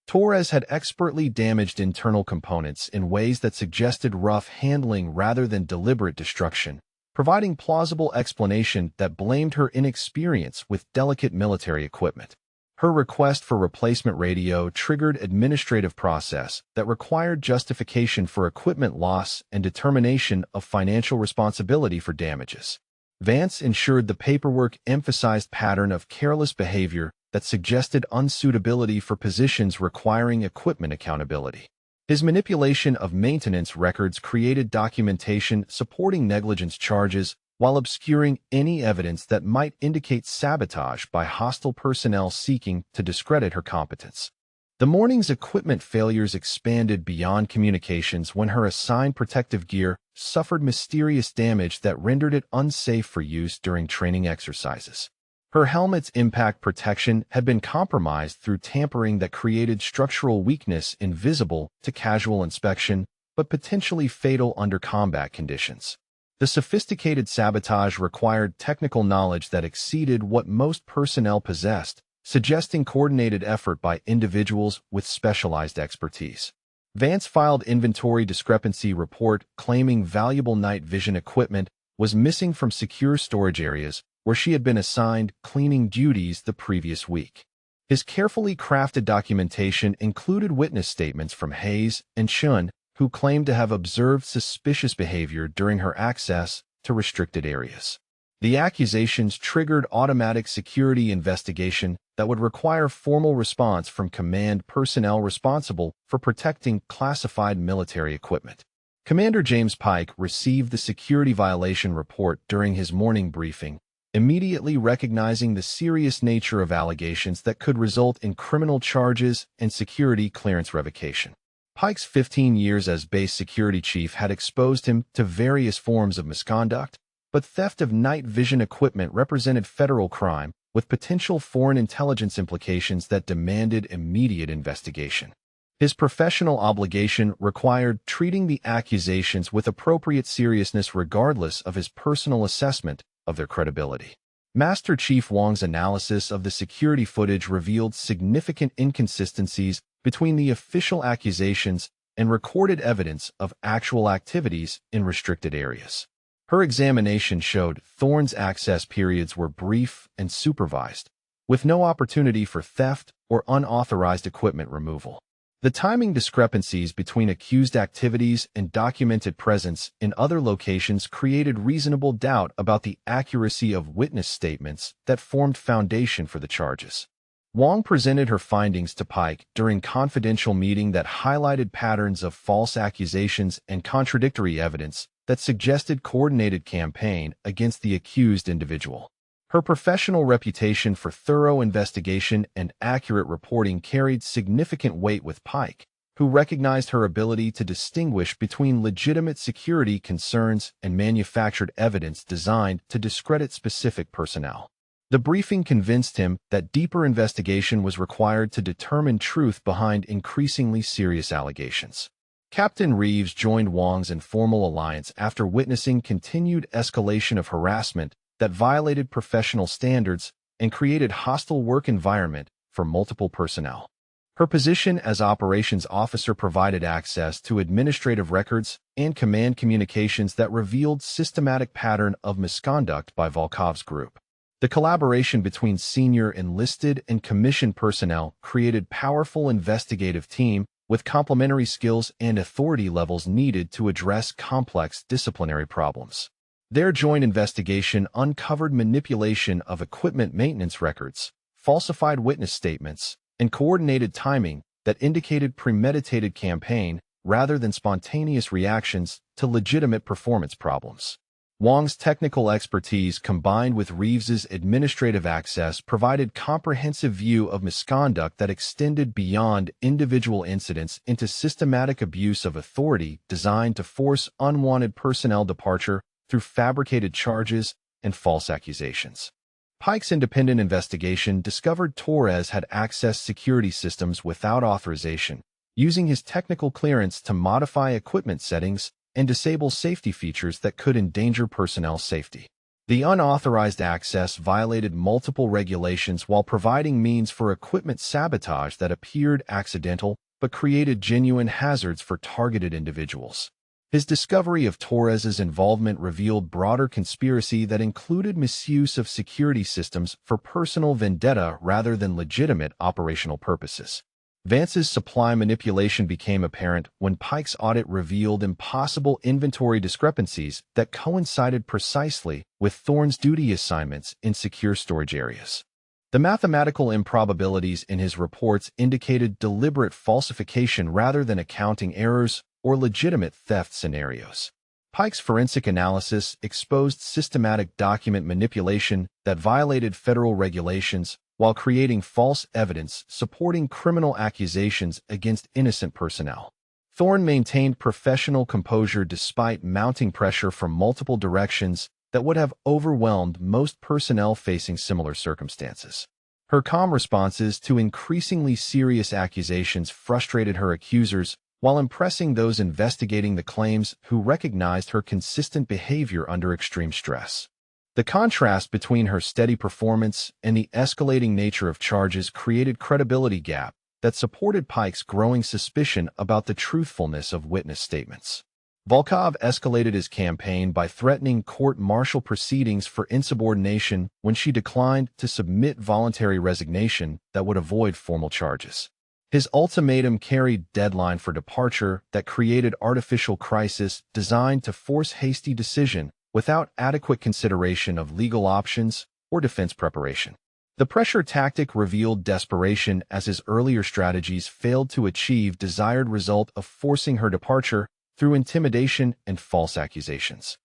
Torres had expertly damaged internal components in ways that suggested rough handling rather than deliberate destruction, providing plausible explanation that blamed her inexperience with delicate military equipment. Her request for replacement radio triggered administrative process that required justification for equipment loss and determination of financial responsibility for damages. Vance ensured the paperwork emphasized pattern of careless behavior that suggested unsuitability for positions requiring equipment accountability. His manipulation of maintenance records created documentation supporting negligence charges while obscuring any evidence that might indicate sabotage by hostile personnel seeking to discredit her competence. The morning's equipment failures expanded beyond communications when her assigned protective gear suffered mysterious damage that rendered it unsafe for use during training exercises. Her helmet's impact protection had been compromised through tampering that created structural weakness invisible to casual inspection, but potentially fatal under combat conditions. The sophisticated sabotage required technical knowledge that exceeded what most personnel possessed, suggesting coordinated effort by individuals with specialized expertise. Vance filed inventory discrepancy report claiming valuable night vision equipment was missing from secure storage areas where she had been assigned cleaning duties the previous week. His carefully crafted documentation included witness statements from Hayes and Shun, who claimed to have observed suspicious behavior during her access to restricted areas. The accusations triggered automatic security investigation that would require formal response from command personnel responsible for protecting classified military equipment. Commander James Pike received the security violation report during his morning briefing, immediately recognizing the serious nature of allegations that could result in criminal charges and security clearance revocation. Pike's 15 years as base security chief had exposed him to various forms of misconduct, but theft of night vision equipment represented federal crime with potential foreign intelligence implications that demanded immediate investigation. His professional obligation required treating the accusations with appropriate seriousness regardless of his personal assessment of their credibility. Master Chief Wong's analysis of the security footage revealed significant inconsistencies between the official accusations and recorded evidence of actual activities in restricted areas. Her examination showed Thorne's access periods were brief and supervised, with no opportunity for theft or unauthorized equipment removal. The timing discrepancies between accused activities and documented presence in other locations created reasonable doubt about the accuracy of witness statements that formed foundation for the charges. Wong presented her findings to Pike during confidential meeting that highlighted patterns of false accusations and contradictory evidence that suggested coordinated campaign against the accused individual. Her professional reputation for thorough investigation and accurate reporting carried significant weight with Pike, who recognized her ability to distinguish between legitimate security concerns and manufactured evidence designed to discredit specific personnel. The briefing convinced him that deeper investigation was required to determine truth behind increasingly serious allegations. Captain Reeves joined Wong's informal alliance after witnessing continued escalation of harassment that violated professional standards and created hostile work environment for multiple personnel. Her position as operations officer provided access to administrative records and command communications that revealed systematic pattern of misconduct by Volkov's group. The collaboration between senior enlisted and commissioned personnel created powerful investigative team with complementary skills and authority levels needed to address complex disciplinary problems. Their joint investigation uncovered manipulation of equipment maintenance records, falsified witness statements, and coordinated timing that indicated premeditated campaign rather than spontaneous reactions to legitimate performance problems. Wong's technical expertise combined with Reeves's administrative access provided comprehensive view of misconduct that extended beyond individual incidents into systematic abuse of authority designed to force unwanted personnel departure through fabricated charges and false accusations. Pike's independent investigation discovered Torres had accessed security systems without authorization, using his technical clearance to modify equipment settings and disable safety features that could endanger personnel safety. The unauthorized access violated multiple regulations while providing means for equipment sabotage that appeared accidental but created genuine hazards for targeted individuals. His discovery of Torres's involvement revealed broader conspiracy that included misuse of security systems for personal vendetta rather than legitimate operational purposes. Vance's supply manipulation became apparent when Pike's audit revealed impossible inventory discrepancies that coincided precisely with Thorne's duty assignments in secure storage areas. The mathematical improbabilities in his reports indicated deliberate falsification rather than accounting errors or legitimate theft scenarios. Pike's forensic analysis exposed systematic document manipulation that violated federal regulations while creating false evidence supporting criminal accusations against innocent personnel. Thorne maintained professional composure despite mounting pressure from multiple directions that would have overwhelmed most personnel facing similar circumstances. Her calm responses to increasingly serious accusations frustrated her accusers while impressing those investigating the claims who recognized her consistent behavior under extreme stress. The contrast between her steady performance and the escalating nature of charges created credibility gap that supported Pike's growing suspicion about the truthfulness of witness statements. Volkov escalated his campaign by threatening court-martial proceedings for insubordination when she declined to submit voluntary resignation that would avoid formal charges. His ultimatum carried deadline for departure that created artificial crisis designed to force hasty decision without adequate consideration of legal options or defense preparation. The pressure tactic revealed desperation as his earlier strategies failed to achieve desired result of forcing her departure through intimidation and false accusations.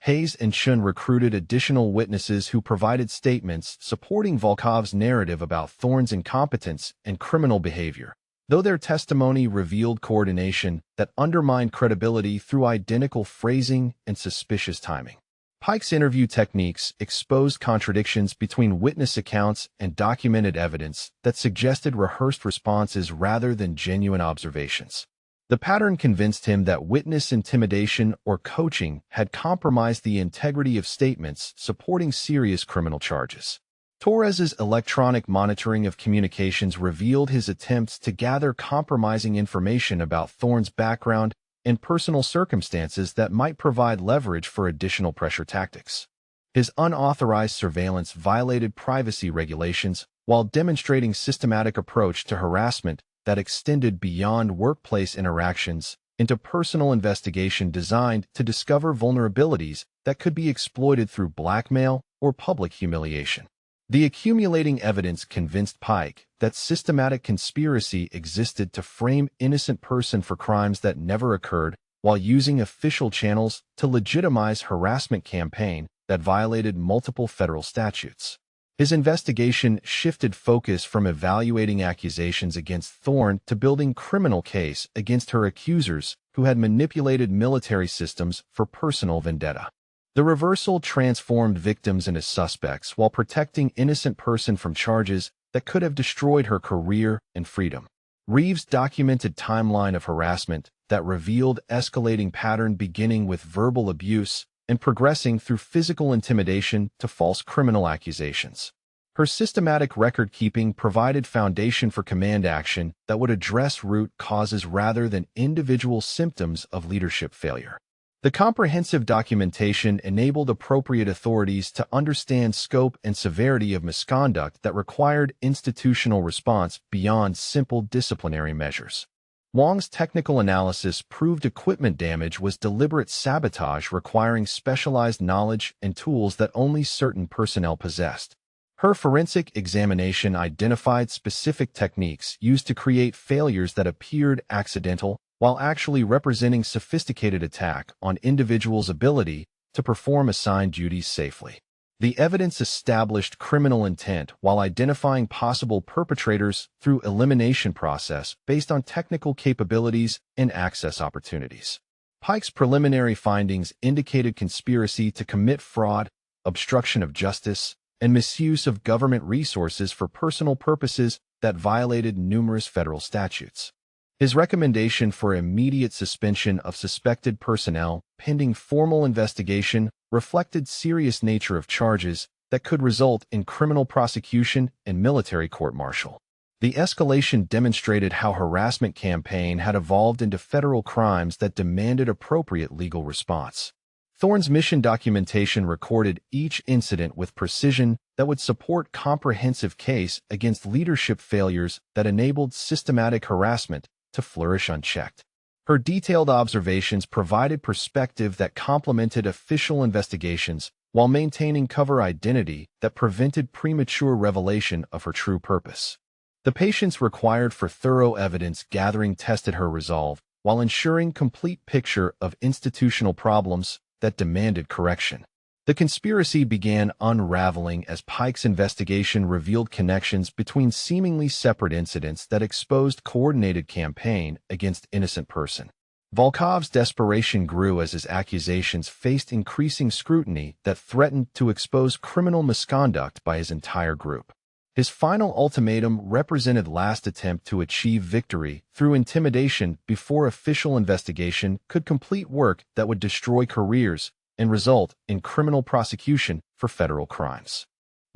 Hayes and Chun recruited additional witnesses who provided statements supporting Volkov's narrative about Thorne's incompetence and criminal behavior, though their testimony revealed coordination that undermined credibility through identical phrasing and suspicious timing. Pike's interview techniques exposed contradictions between witness accounts and documented evidence that suggested rehearsed responses rather than genuine observations. The pattern convinced him that witness intimidation or coaching had compromised the integrity of statements supporting serious criminal charges. Torres's electronic monitoring of communications revealed his attempts to gather compromising information about Thorne's background and personal circumstances that might provide leverage for additional pressure tactics. His unauthorized surveillance violated privacy regulations while demonstrating systematic approach to harassment that extended beyond workplace interactions into personal investigation designed to discover vulnerabilities that could be exploited through blackmail or public humiliation. The accumulating evidence convinced Pike that systematic conspiracy existed to frame innocent person for crimes that never occurred while using official channels to legitimize harassment campaign that violated multiple federal statutes. His investigation shifted focus from evaluating accusations against Thorne to building criminal case against her accusers who had manipulated military systems for personal vendetta. The reversal transformed victims into suspects while protecting innocent person from charges that could have destroyed her career and freedom. Reeves' documented timeline of harassment that revealed escalating pattern beginning with verbal abuse and progressing through physical intimidation to false criminal accusations. Her systematic record-keeping provided foundation for command action that would address root causes rather than individual symptoms of leadership failure. The comprehensive documentation enabled appropriate authorities to understand scope and severity of misconduct that required institutional response beyond simple disciplinary measures. Wong's technical analysis proved equipment damage was deliberate sabotage requiring specialized knowledge and tools that only certain personnel possessed. Her forensic examination identified specific techniques used to create failures that appeared accidental while actually representing sophisticated attack on individuals' ability to perform assigned duties safely. The evidence established criminal intent while identifying possible perpetrators through elimination process based on technical capabilities and access opportunities. Pike's preliminary findings indicated conspiracy to commit fraud, obstruction of justice, and misuse of government resources for personal purposes that violated numerous federal statutes. His recommendation for immediate suspension of suspected personnel pending formal investigation reflected serious nature of charges that could result in criminal prosecution and military court-martial. The escalation demonstrated how harassment campaign had evolved into federal crimes that demanded appropriate legal response. Thorne's mission documentation recorded each incident with precision that would support comprehensive case against leadership failures that enabled systematic harassment to flourish unchecked. Her detailed observations provided perspective that complemented official investigations while maintaining cover identity that prevented premature revelation of her true purpose. The patience required for thorough evidence gathering tested her resolve, while ensuring complete picture of institutional problems that demanded correction. The conspiracy began unraveling as Pike's investigation revealed connections between seemingly separate incidents that exposed coordinated campaign against innocent person. Volkov's desperation grew as his accusations faced increasing scrutiny that threatened to expose criminal misconduct by his entire group. His final ultimatum represented last attempt to achieve victory through intimidation before official investigation could complete work that would destroy careers and result in criminal prosecution for federal crimes.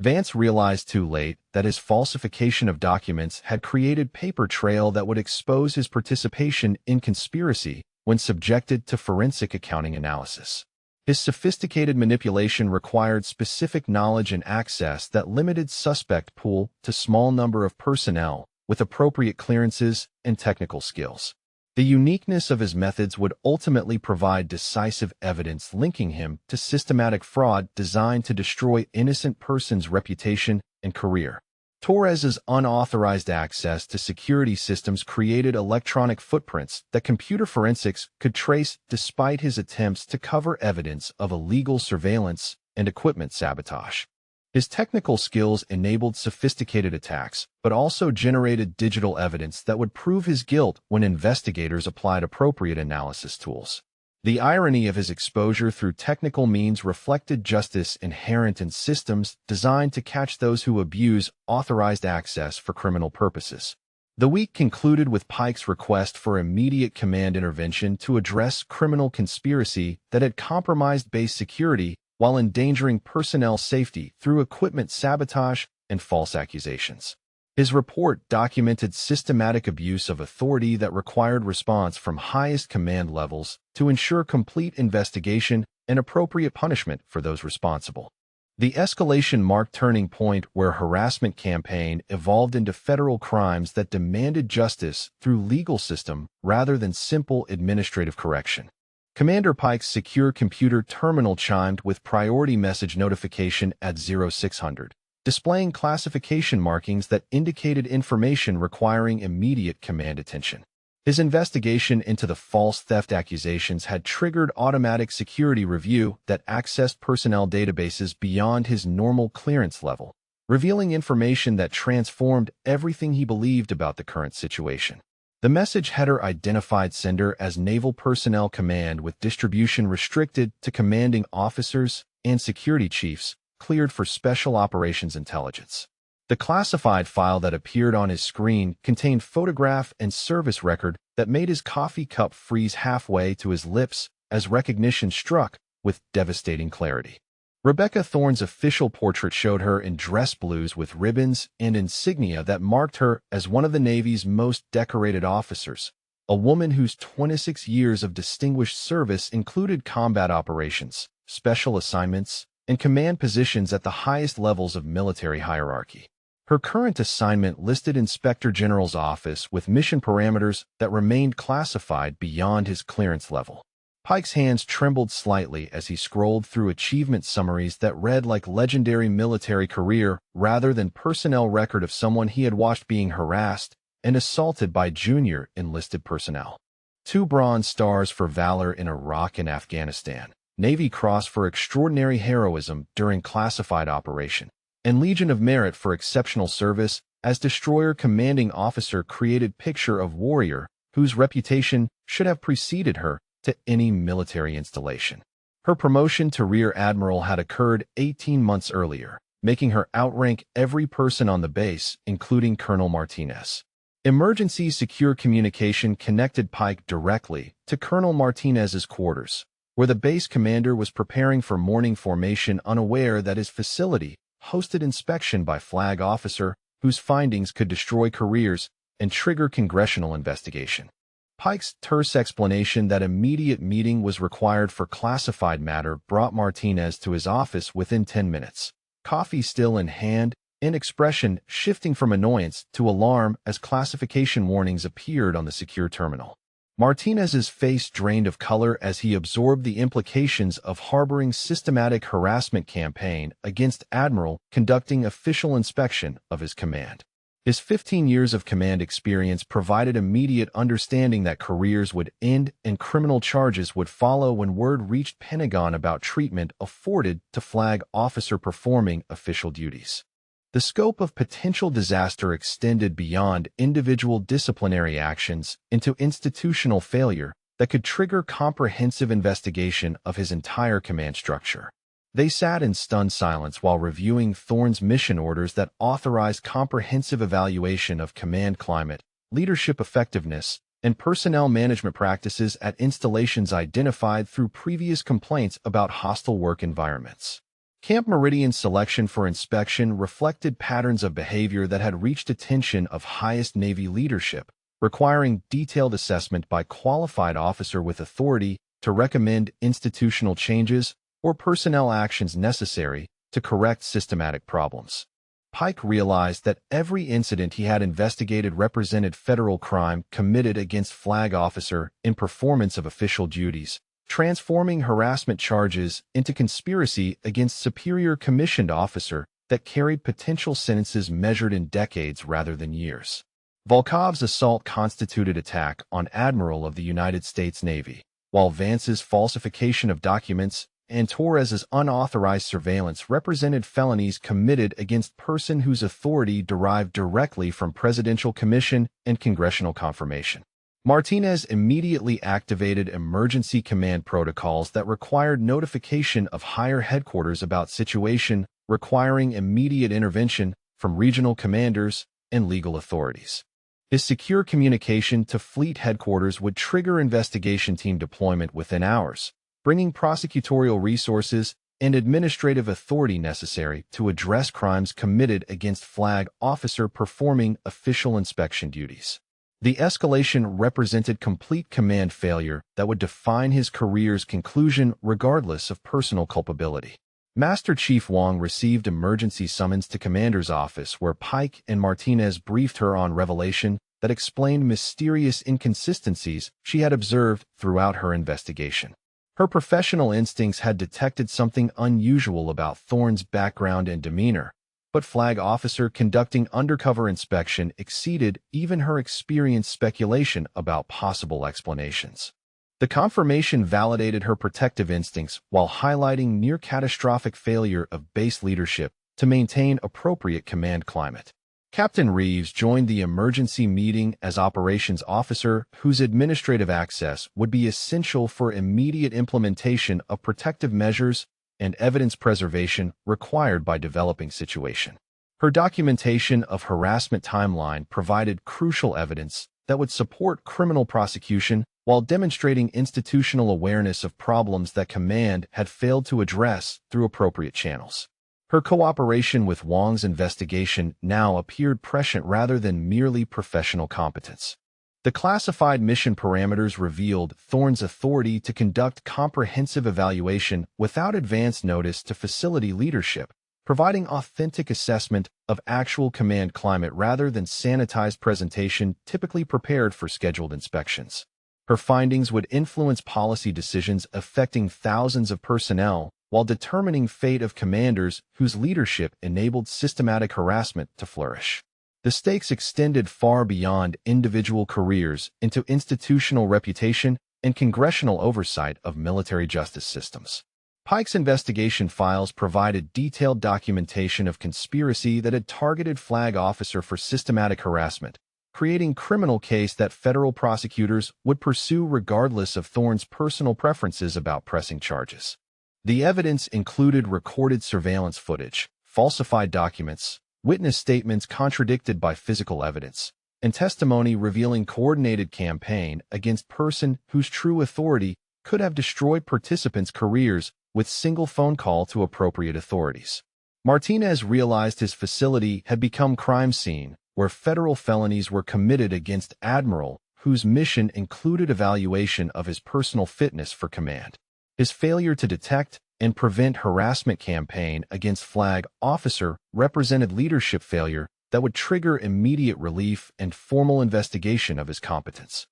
Vance realized too late that his falsification of documents had created paper trail that would expose his participation in conspiracy when subjected to forensic accounting analysis. His sophisticated manipulation required specific knowledge and access that limited suspect pool to small number of personnel with appropriate clearances and technical skills. The uniqueness of his methods would ultimately provide decisive evidence linking him to systematic fraud designed to destroy innocent persons' reputation and career. Torres's unauthorized access to security systems created electronic footprints that computer forensics could trace despite his attempts to cover evidence of illegal surveillance and equipment sabotage. His technical skills enabled sophisticated attacks, but also generated digital evidence that would prove his guilt when investigators applied appropriate analysis tools. The irony of his exposure through technical means reflected justice inherent in systems designed to catch those who abuse authorized access for criminal purposes. The week concluded with Pike's request for immediate command intervention to address criminal conspiracy that had compromised base security while endangering personnel safety through equipment sabotage and false accusations. His report documented systematic abuse of authority that required response from highest command levels to ensure complete investigation and appropriate punishment for those responsible. The escalation marked turning point where harassment campaign evolved into federal crimes that demanded justice through legal system rather than simple administrative correction. Commander Pike's secure computer terminal chimed with priority message notification at 0600, displaying classification markings that indicated information requiring immediate command attention. His investigation into the false theft accusations had triggered automatic security review that accessed personnel databases beyond his normal clearance level, revealing information that transformed everything he believed about the current situation. The message header identified sender as Naval Personnel Command with distribution restricted to commanding officers and security chiefs, cleared for Special Operations Intelligence. The classified file that appeared on his screen contained photograph and service record that made his coffee cup freeze halfway to his lips as recognition struck with devastating clarity. Rebecca Thorne's official portrait showed her in dress blues with ribbons and insignia that marked her as one of the Navy's most decorated officers, a woman whose 26 years of distinguished service included combat operations, special assignments, and command positions at the highest levels of military hierarchy. Her current assignment listed Inspector General's office with mission parameters that remained classified beyond his clearance level. Pike's hands trembled slightly as he scrolled through achievement summaries that read like legendary military career rather than personnel record of someone he had watched being harassed and assaulted by junior enlisted personnel. 2 Bronze Stars for valor in Iraq and Afghanistan, Navy Cross for extraordinary heroism during classified operation, and Legion of Merit for exceptional service as destroyer commanding officer created picture of warrior whose reputation should have preceded her to any military installation. Her promotion to Rear Admiral had occurred 18 months earlier, making her outrank every person on the base, including Colonel Martinez. Emergency secure communication connected Pike directly to Colonel Martinez's quarters, where the base commander was preparing for morning formation unaware that his facility hosted inspection by flag officer whose findings could destroy careers and trigger congressional investigation. Pike's terse explanation that immediate meeting was required for classified matter brought Martinez to his office within 10 minutes, coffee still in hand, and expression shifting from annoyance to alarm as classification warnings appeared on the secure terminal. Martinez's face drained of color as he absorbed the implications of harboring systematic harassment campaign against Admiral conducting official inspection of his command. His 15 years of command experience provided immediate understanding that careers would end and criminal charges would follow when word reached Pentagon about treatment afforded to flag officer performing official duties. The scope of potential disaster extended beyond individual disciplinary actions into institutional failure that could trigger comprehensive investigation of his entire command structure. They sat in stunned silence while reviewing Thorne's mission orders that authorized comprehensive evaluation of command climate, leadership effectiveness, and personnel management practices at installations identified through previous complaints about hostile work environments. Camp Meridian's selection for inspection reflected patterns of behavior that had reached attention of highest Navy leadership, requiring detailed assessment by qualified officer with authority to recommend institutional changes or personnel actions necessary to correct systematic problems. Pike realized that every incident he had investigated represented federal crime committed against flag officer in performance of official duties, transforming harassment charges into conspiracy against superior commissioned officer that carried potential sentences measured in decades rather than years. Volkov's assault constituted attack on Admiral of the United States Navy, while Vance's falsification of documents and Torres's unauthorized surveillance represented felonies committed against person whose authority derived directly from presidential commission and congressional confirmation. Martinez immediately activated emergency command protocols that required notification of higher headquarters about situation requiring immediate intervention from regional commanders and legal authorities. His secure communication to fleet headquarters would trigger investigation team deployment within hours, bringing prosecutorial resources and administrative authority necessary to address crimes committed against flag officer performing official inspection duties. The escalation represented complete command failure that would define his career's conclusion regardless of personal culpability. Master Chief Wong received emergency summons to Commander's office where Pike and Martinez briefed her on revelation that explained mysterious inconsistencies she had observed throughout her investigation. Her professional instincts had detected something unusual about Thorne's background and demeanor, but flag officer conducting undercover inspection exceeded even her experienced speculation about possible explanations. The confirmation validated her protective instincts while highlighting near-catastrophic failure of base leadership to maintain appropriate command climate. Captain Reeves joined the emergency meeting as operations officer whose administrative access would be essential for immediate implementation of protective measures and evidence preservation required by developing situation. Her documentation of harassment timeline provided crucial evidence that would support criminal prosecution while demonstrating institutional awareness of problems that command had failed to address through appropriate channels. Her cooperation with Wong's investigation now appeared prescient rather than merely professional competence. The classified mission parameters revealed Thorne's authority to conduct comprehensive evaluation without advance notice to facility leadership, providing authentic assessment of actual command climate rather than sanitized presentation typically prepared for scheduled inspections. Her findings would influence policy decisions affecting thousands of personnel while determining fate of commanders whose leadership enabled systematic harassment to flourish. The stakes extended far beyond individual careers into institutional reputation and congressional oversight of military justice systems. Pike's investigation files provided detailed documentation of conspiracy that had targeted flag officer for systematic harassment, creating criminal case that federal prosecutors would pursue regardless of Thorne's personal preferences about pressing charges. The evidence included recorded surveillance footage, falsified documents, witness statements contradicted by physical evidence, and testimony revealing coordinated campaign against person whose true authority could have destroyed participants' careers with single phone call to appropriate authorities. Martinez realized his facility had become crime scene where federal felonies were committed against Admiral, whose mission included evaluation of his personal fitness for command. His failure to detect and prevent harassment campaign against flag officer represented leadership failure that would trigger immediate relief and formal investigation of his competence.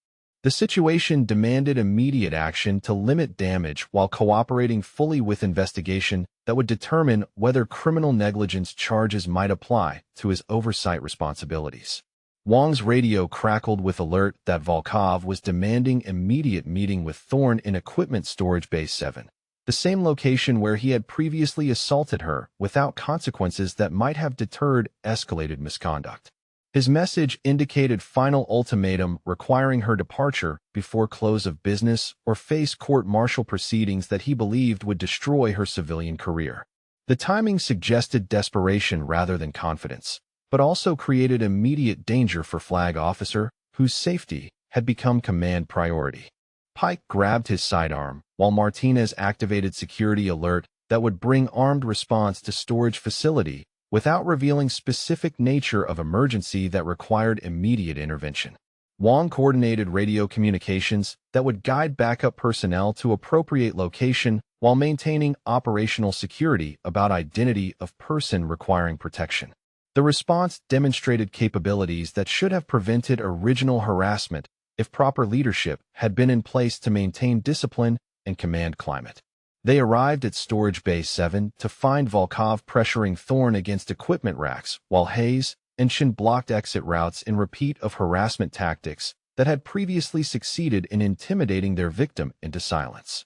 The situation demanded immediate action to limit damage while cooperating fully with investigation that would determine whether criminal negligence charges might apply to his oversight responsibilities. Wong's radio crackled with alert that Volkov was demanding immediate meeting with Thorne in Equipment Storage Bay 7, the same location where he had previously assaulted her without consequences that might have deterred escalated misconduct. His message indicated final ultimatum requiring her departure before close of business or face court-martial proceedings that he believed would destroy her civilian career. The timing suggested desperation rather than confidence, but also created immediate danger for Flag Officer, whose safety had become command priority. Pike grabbed his sidearm, while Martinez activated security alert that would bring armed response to storage facility without revealing specific nature of emergency that required immediate intervention. Wong coordinated radio communications that would guide backup personnel to appropriate location while maintaining operational security about identity of person requiring protection. The response demonstrated capabilities that should have prevented original harassment if proper leadership had been in place to maintain discipline and command climate. They arrived at Storage Bay 7 to find Volkov pressuring Thorne against equipment racks, while Hayes and Shin blocked exit routes in repeat of harassment tactics that had previously succeeded in intimidating their victim into silence.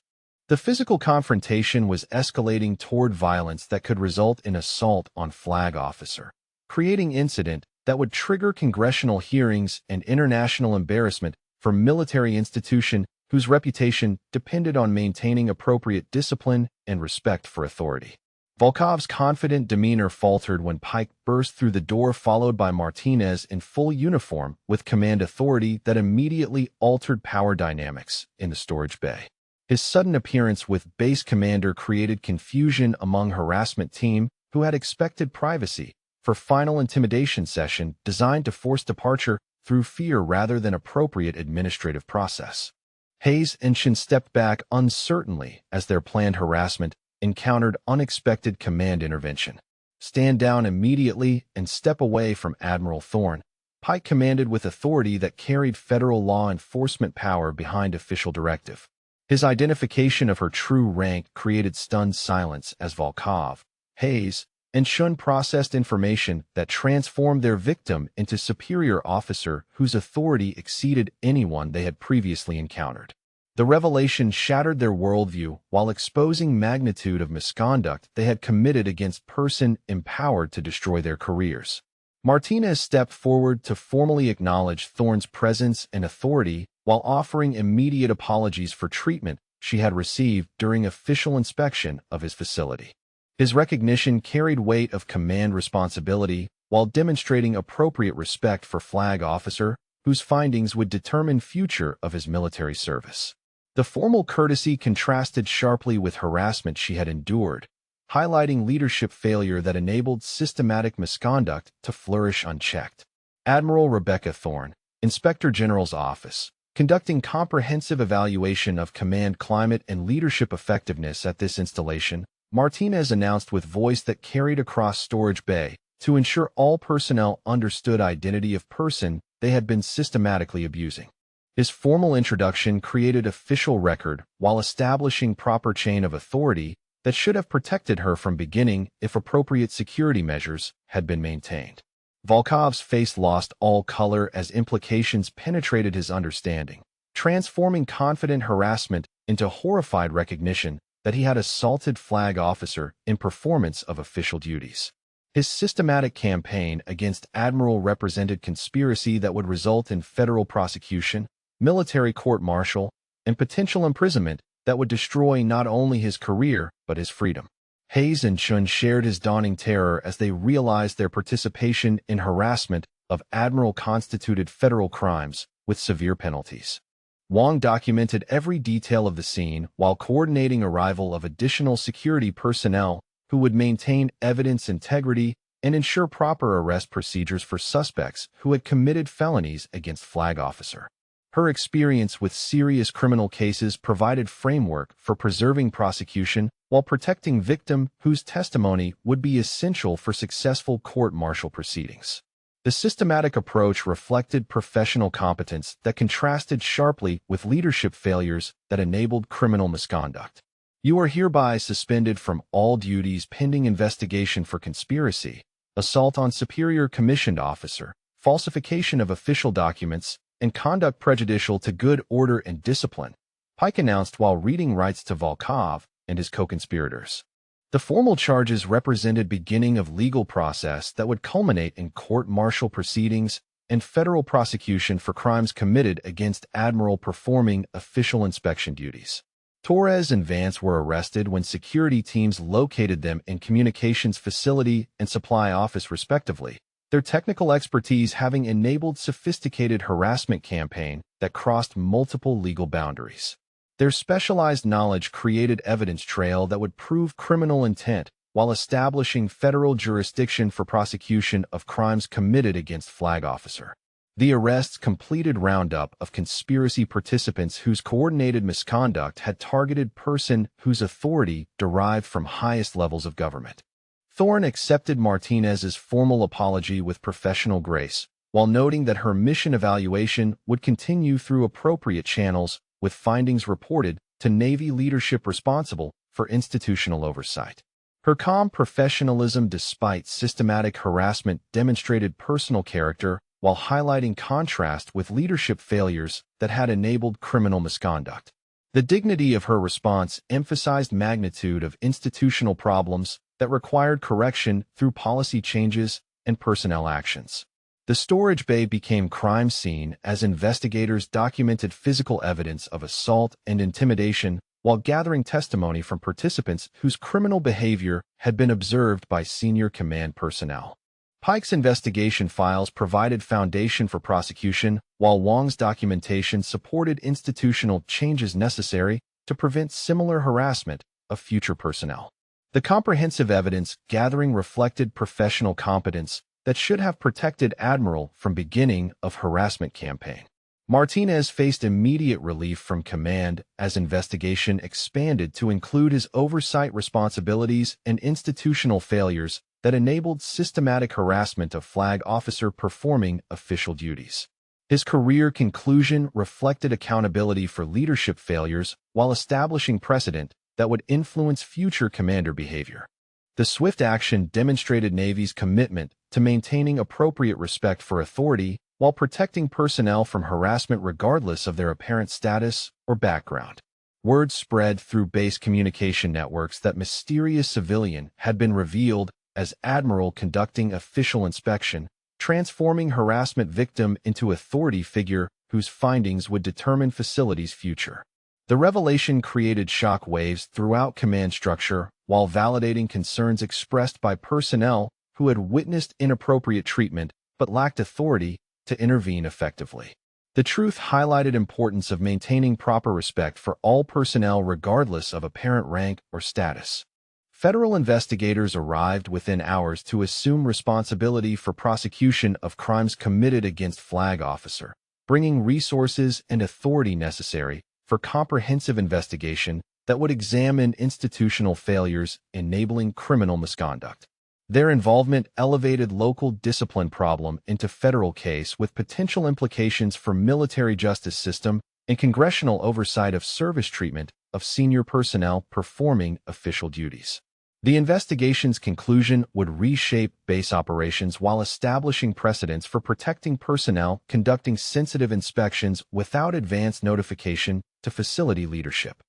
The physical confrontation was escalating toward violence that could result in assault on Flag Officer, creating incident that would trigger congressional hearings and international embarrassment for military institution whose reputation depended on maintaining appropriate discipline and respect for authority. Volkov's confident demeanor faltered when Pike burst through the door, followed by Martinez in full uniform with command authority that immediately altered power dynamics in the storage bay. His sudden appearance with base commander created confusion among harassment team who had expected privacy for final intimidation session designed to force departure through fear rather than appropriate administrative process. Hayes and Shin stepped back uncertainly as their planned harassment encountered unexpected command intervention. Stand down immediately and step away from Admiral Thorne, Pike commanded with authority that carried federal law enforcement power behind official directive. His identification of her true rank created stunned silence as Volkov, Hayes, and Shun processed information that transformed their victim into superior officer whose authority exceeded anyone they had previously encountered. The revelation shattered their worldview while exposing magnitude of misconduct they had committed against person empowered to destroy their careers. Martinez stepped forward to formally acknowledge Thorne's presence and authority while offering immediate apologies for treatment she had received during official inspection of his facility. His recognition carried weight of command responsibility while demonstrating appropriate respect for Flag Officer, whose findings would determine future of his military service. The formal courtesy contrasted sharply with harassment she had endured, highlighting leadership failure that enabled systematic misconduct to flourish unchecked. Admiral Rebecca Thorne, Inspector General's Office, conducting comprehensive evaluation of command climate and leadership effectiveness at this installation, Martinez announced with voice that carried across Storage Bay to ensure all personnel understood identity of person they had been systematically abusing. His formal introduction created official record while establishing proper chain of authority that should have protected her from beginning if appropriate security measures had been maintained. Volkov's face lost all color as implications penetrated his understanding, transforming confident harassment into horrified recognition that he had assaulted Flag Officer in performance of official duties. His systematic campaign against Admiral represented conspiracy that would result in federal prosecution, military court-martial, and potential imprisonment that would destroy not only his career but his freedom. Hayes and Chun shared his dawning terror as they realized their participation in harassment of Admiral constituted federal crimes with severe penalties. Wong documented every detail of the scene while coordinating arrival of additional security personnel who would maintain evidence integrity and ensure proper arrest procedures for suspects who had committed felonies against Flag Officer. Her experience with serious criminal cases provided framework for preserving prosecution while protecting victim whose testimony would be essential for successful court-martial proceedings. The systematic approach reflected professional competence that contrasted sharply with leadership failures that enabled criminal misconduct. You are hereby suspended from all duties pending investigation for conspiracy, assault on superior commissioned officer, falsification of official documents, and conduct prejudicial to good order and discipline, Pike announced while reading rights to Volkov and his co-conspirators. The formal charges represented beginning of legal process that would culminate in court-martial proceedings and federal prosecution for crimes committed against Admiral performing official inspection duties. Torres and Vance were arrested when security teams located them in communications facility and supply office respectively, their technical expertise having enabled sophisticated harassment campaign that crossed multiple legal boundaries. Their specialized knowledge created evidence trail that would prove criminal intent while establishing federal jurisdiction for prosecution of crimes committed against flag officer. The arrests completed roundup of conspiracy participants whose coordinated misconduct had targeted person whose authority derived from highest levels of government. Thorne accepted Martinez's formal apology with professional grace, while noting that her mission evaluation would continue through appropriate channels, with findings reported to Navy leadership responsible for institutional oversight. Her calm professionalism despite systematic harassment demonstrated personal character while highlighting contrast with leadership failures that had enabled criminal misconduct. The dignity of her response emphasized magnitude of institutional problems that required correction through policy changes and personnel actions. The storage bay became crime scene as investigators documented physical evidence of assault and intimidation while gathering testimony from participants whose criminal behavior had been observed by senior command personnel. Pike's investigation files provided foundation for prosecution, while Wong's documentation supported institutional changes necessary to prevent similar harassment of future personnel. The comprehensive evidence gathering reflected professional competence that should have protected Admiral from beginning of harassment campaign. Martinez faced immediate relief from command as investigation expanded to include his oversight responsibilities and institutional failures that enabled systematic harassment of flag officer performing official duties. His career conclusion reflected accountability for leadership failures while establishing precedent that would influence future commander behavior. The swift action demonstrated Navy's commitment to maintaining appropriate respect for authority while protecting personnel from harassment regardless of their apparent status or background. Word spread through base communication networks that mysterious civilian had been revealed as Admiral conducting official inspection, transforming harassment victim into authority figure whose findings would determine facility's future. The revelation created shock waves throughout command structure while validating concerns expressed by personnel who had witnessed inappropriate treatment but lacked authority to intervene effectively. The truth highlighted importance of maintaining proper respect for all personnel regardless of apparent rank or status. Federal investigators arrived within hours to assume responsibility for prosecution of crimes committed against flag officer, bringing resources and authority necessary for comprehensive investigation that would examine institutional failures enabling criminal misconduct. Their involvement elevated local discipline problem into federal case with potential implications for military justice system and congressional oversight of service treatment of senior personnel performing official duties. The investigation's conclusion would reshape base operations while establishing precedents for protecting personnel conducting sensitive inspections without advance notification to facility leadership.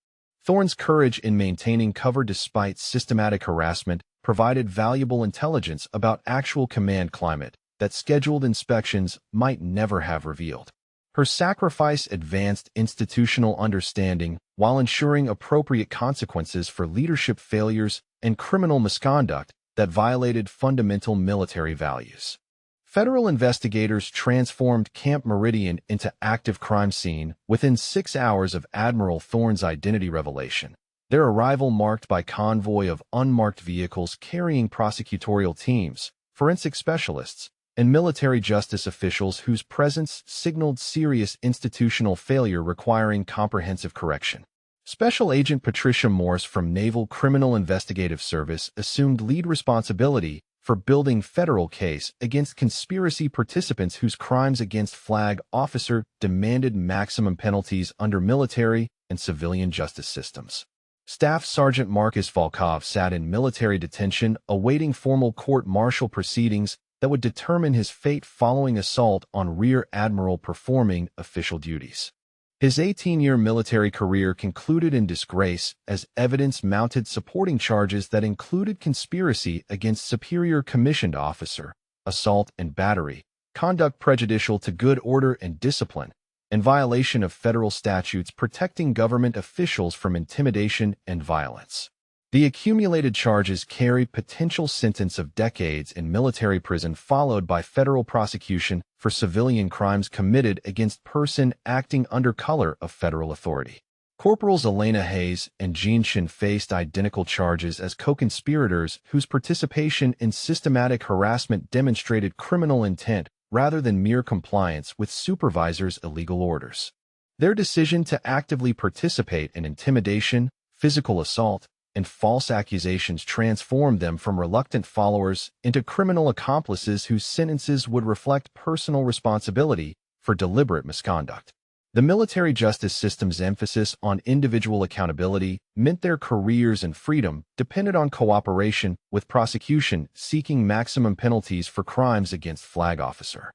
Thorne's courage in maintaining cover despite systematic harassment provided valuable intelligence about actual command climate that scheduled inspections might never have revealed. Her sacrifice advanced institutional understanding while ensuring appropriate consequences for leadership failures and criminal misconduct that violated fundamental military values. Federal investigators transformed Camp Meridian into active crime scene within 6 hours of Admiral Thorne's identity revelation, their arrival marked by convoy of unmarked vehicles carrying prosecutorial teams, forensic specialists, and military justice officials whose presence signaled serious institutional failure requiring comprehensive correction. Special Agent Patricia Morse from Naval Criminal Investigative Service assumed lead responsibility for building federal case against conspiracy participants whose crimes against flag officer demanded maximum penalties under military and civilian justice systems. Staff Sergeant Marcus Volkov sat in military detention awaiting formal court-martial proceedings that would determine his fate following assault on Rear Admiral performing official duties. His 18-year military career concluded in disgrace as evidence mounted supporting charges that included conspiracy against superior commissioned officer, assault and battery, conduct prejudicial to good order and discipline, and violation of federal statutes protecting government officials from intimidation and violence. The accumulated charges carry potential sentence of decades in military prison followed by federal prosecution for civilian crimes committed against person acting under color of federal authority. Corporals Elena Hayes and Jean Shin faced identical charges as co-conspirators whose participation in systematic harassment demonstrated criminal intent rather than mere compliance with supervisors' illegal orders. Their decision to actively participate in intimidation, physical assault, and false accusations transformed them from reluctant followers into criminal accomplices whose sentences would reflect personal responsibility for deliberate misconduct. The military justice system's emphasis on individual accountability meant their careers and freedom depended on cooperation with prosecution seeking maximum penalties for crimes against flag officer.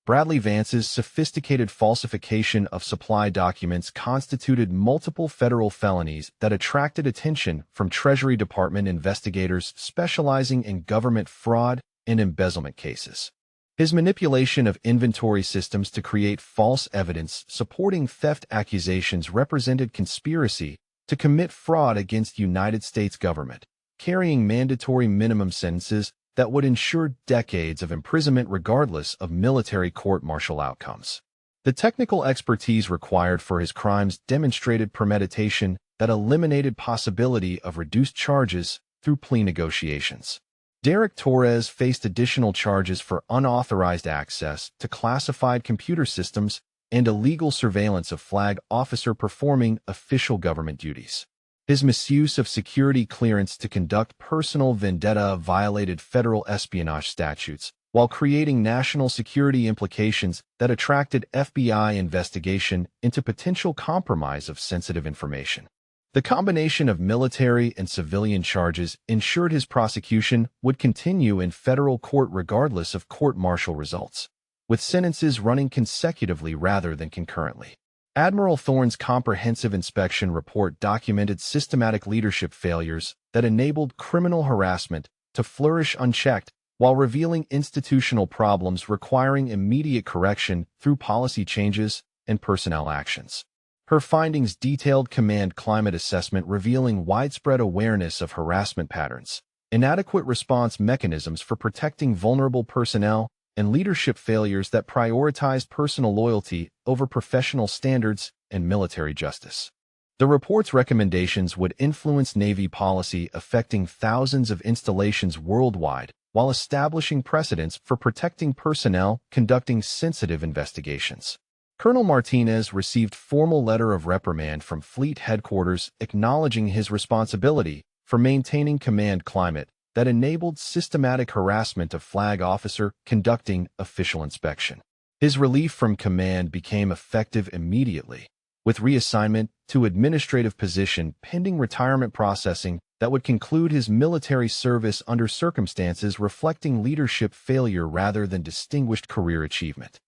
Bradley Vance's sophisticated falsification of supply documents constituted multiple federal felonies that attracted attention from Treasury Department investigators specializing in government fraud and embezzlement cases. His manipulation of inventory systems to create false evidence supporting theft accusations represented conspiracy to commit fraud against United States government, carrying mandatory minimum sentences that would ensure decades of imprisonment regardless of military court-martial outcomes. The technical expertise required for his crimes demonstrated premeditation that eliminated possibility of reduced charges through plea negotiations. Derek Torres faced additional charges for unauthorized access to classified computer systems and illegal surveillance of flag officer performing official government duties. His misuse of security clearance to conduct personal vendetta violated federal espionage statutes, while creating national security implications that attracted FBI investigation into potential compromise of sensitive information. The combination of military and civilian charges ensured his prosecution would continue in federal court regardless of court-martial results, with sentences running consecutively rather than concurrently. Admiral Thorne's comprehensive inspection report documented systematic leadership failures that enabled criminal harassment to flourish unchecked while revealing institutional problems requiring immediate correction through policy changes and personnel actions. Her findings detailed command climate assessment revealing widespread awareness of harassment patterns, inadequate response mechanisms for protecting vulnerable personnel, and leadership failures that prioritized personal loyalty over professional standards and military justice. The report's recommendations would influence Navy policy affecting thousands of installations worldwide while establishing precedents for protecting personnel conducting sensitive investigations. Colonel Martinez received formal letter of reprimand from Fleet Headquarters acknowledging his responsibility for maintaining command climate that enabled systematic harassment of flag officer conducting official inspection. His relief from command became effective immediately, with reassignment to administrative position pending retirement processing that would conclude his military service under circumstances reflecting leadership failure rather than distinguished career achievement.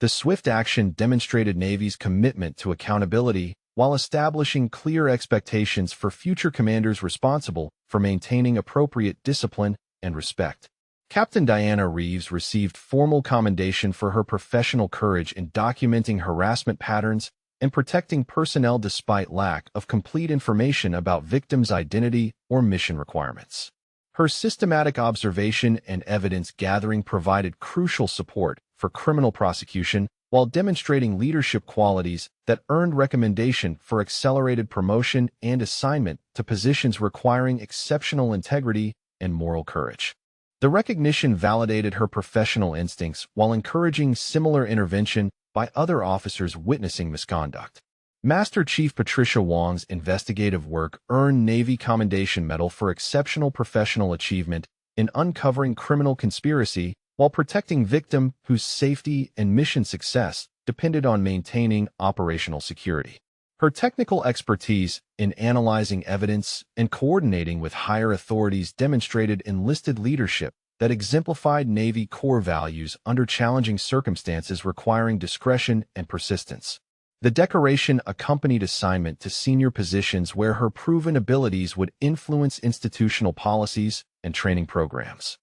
The swift action demonstrated Navy's commitment to accountability while establishing clear expectations for future commanders responsible for maintaining appropriate discipline and respect. Captain Diana Reeves received formal commendation for her professional courage in documenting harassment patterns and protecting personnel despite lack of complete information about victims' identity or mission requirements. Her systematic observation and evidence gathering provided crucial support for criminal prosecution while demonstrating leadership qualities that earned recommendation for accelerated promotion and assignment to positions requiring exceptional integrity and moral courage. The recognition validated her professional instincts while encouraging similar intervention by other officers witnessing misconduct. Master Chief Patricia Wong's investigative work earned Navy Commendation Medal for exceptional professional achievement in uncovering criminal conspiracy while protecting victims whose safety and mission success depended on maintaining operational security. Her technical expertise in analyzing evidence and coordinating with higher authorities demonstrated enlisted leadership that exemplified Navy core values under challenging circumstances requiring discretion and persistence. The decoration accompanied assignment to senior positions where her proven abilities would influence institutional policies and training programs.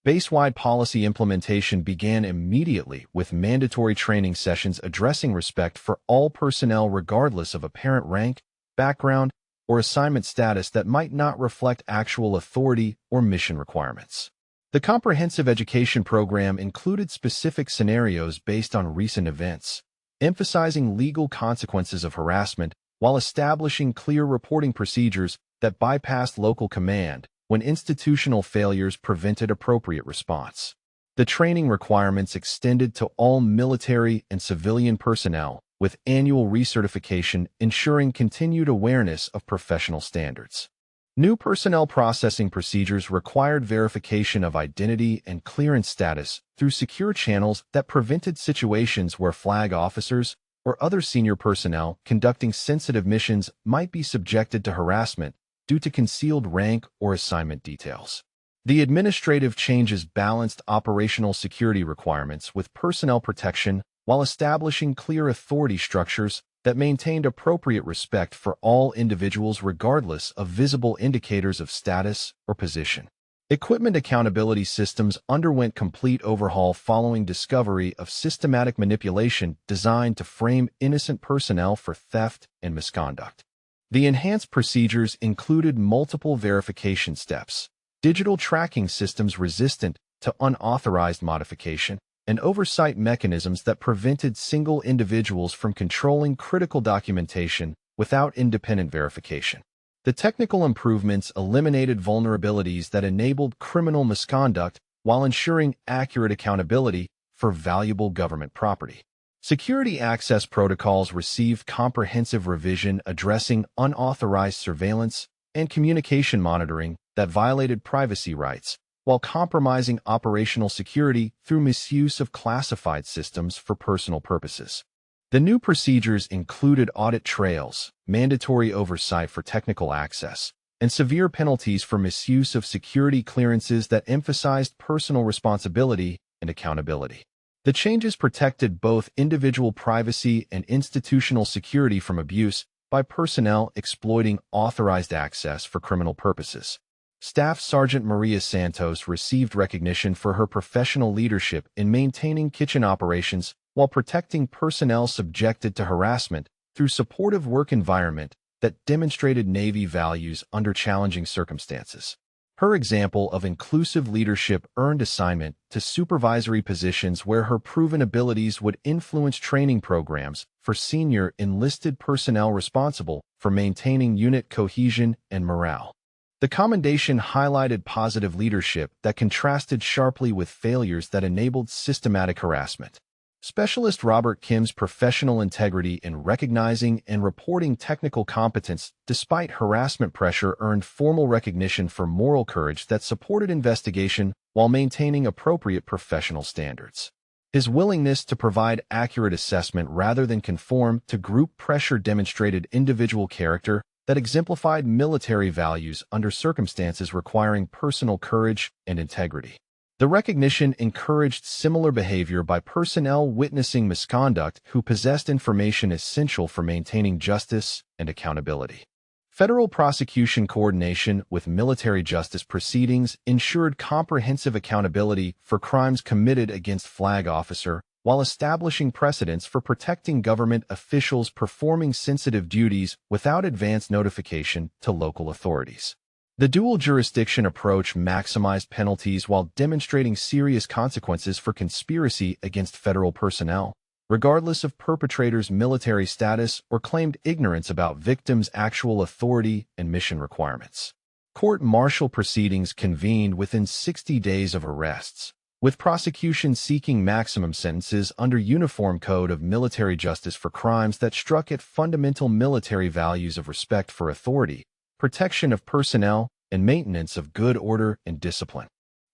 Base-wide policy implementation began immediately with mandatory training sessions addressing respect for all personnel regardless of apparent rank, background, or assignment status that might not reflect actual authority or mission requirements. The comprehensive education program included specific scenarios based on recent events, emphasizing legal consequences of harassment while establishing clear reporting procedures that bypassed local command when institutional failures prevented appropriate response. The training requirements extended to all military and civilian personnel, with annual recertification ensuring continued awareness of professional standards. New personnel processing procedures required verification of identity and clearance status through secure channels that prevented situations where flag officers or other senior personnel conducting sensitive missions might be subjected to harassment due to concealed rank or assignment details. The administrative changes balanced operational security requirements with personnel protection while establishing clear authority structures that maintained appropriate respect for all individuals regardless of visible indicators of status or position. Equipment accountability systems underwent complete overhaul following discovery of systematic manipulation designed to frame innocent personnel for theft and misconduct. The enhanced procedures included multiple verification steps, digital tracking systems resistant to unauthorized modification, and oversight mechanisms that prevented single individuals from controlling critical documentation without independent verification. The technical improvements eliminated vulnerabilities that enabled criminal misconduct while ensuring accurate accountability for valuable government property. Security access protocols received comprehensive revision addressing unauthorized surveillance and communication monitoring that violated privacy rights, while compromising operational security through misuse of classified systems for personal purposes. The new procedures included audit trails, mandatory oversight for technical access, and severe penalties for misuse of security clearances that emphasized personal responsibility and accountability. The changes protected both individual privacy and institutional security from abuse by personnel exploiting authorized access for criminal purposes. Staff Sergeant Maria Santos received recognition for her professional leadership in maintaining kitchen operations while protecting personnel subjected to harassment through supportive work environment that demonstrated Navy values under challenging circumstances. Her example of inclusive leadership earned assignment to supervisory positions where her proven abilities would influence training programs for senior enlisted personnel responsible for maintaining unit cohesion and morale. The commendation highlighted positive leadership that contrasted sharply with failures that enabled systematic harassment. Specialist Robert Kim's professional integrity in recognizing and reporting technical competence despite harassment pressure earned formal recognition for moral courage that supported investigation while maintaining appropriate professional standards. His willingness to provide accurate assessment rather than conform to group pressure demonstrated individual character that exemplified military values under circumstances requiring personal courage and integrity. The recognition encouraged similar behavior by personnel witnessing misconduct who possessed information essential for maintaining justice and accountability. Federal prosecution coordination with military justice proceedings ensured comprehensive accountability for crimes committed against flag officer while establishing precedents for protecting government officials performing sensitive duties without advance notification to local authorities. The dual jurisdiction approach maximized penalties while demonstrating serious consequences for conspiracy against federal personnel, regardless of perpetrators' military status or claimed ignorance about victims' actual authority and mission requirements. Court-martial proceedings convened within 60 days of arrests, with prosecution seeking maximum sentences under Uniform Code of Military Justice for crimes that struck at fundamental military values of respect for authority, protection of personnel, and maintenance of good order and discipline.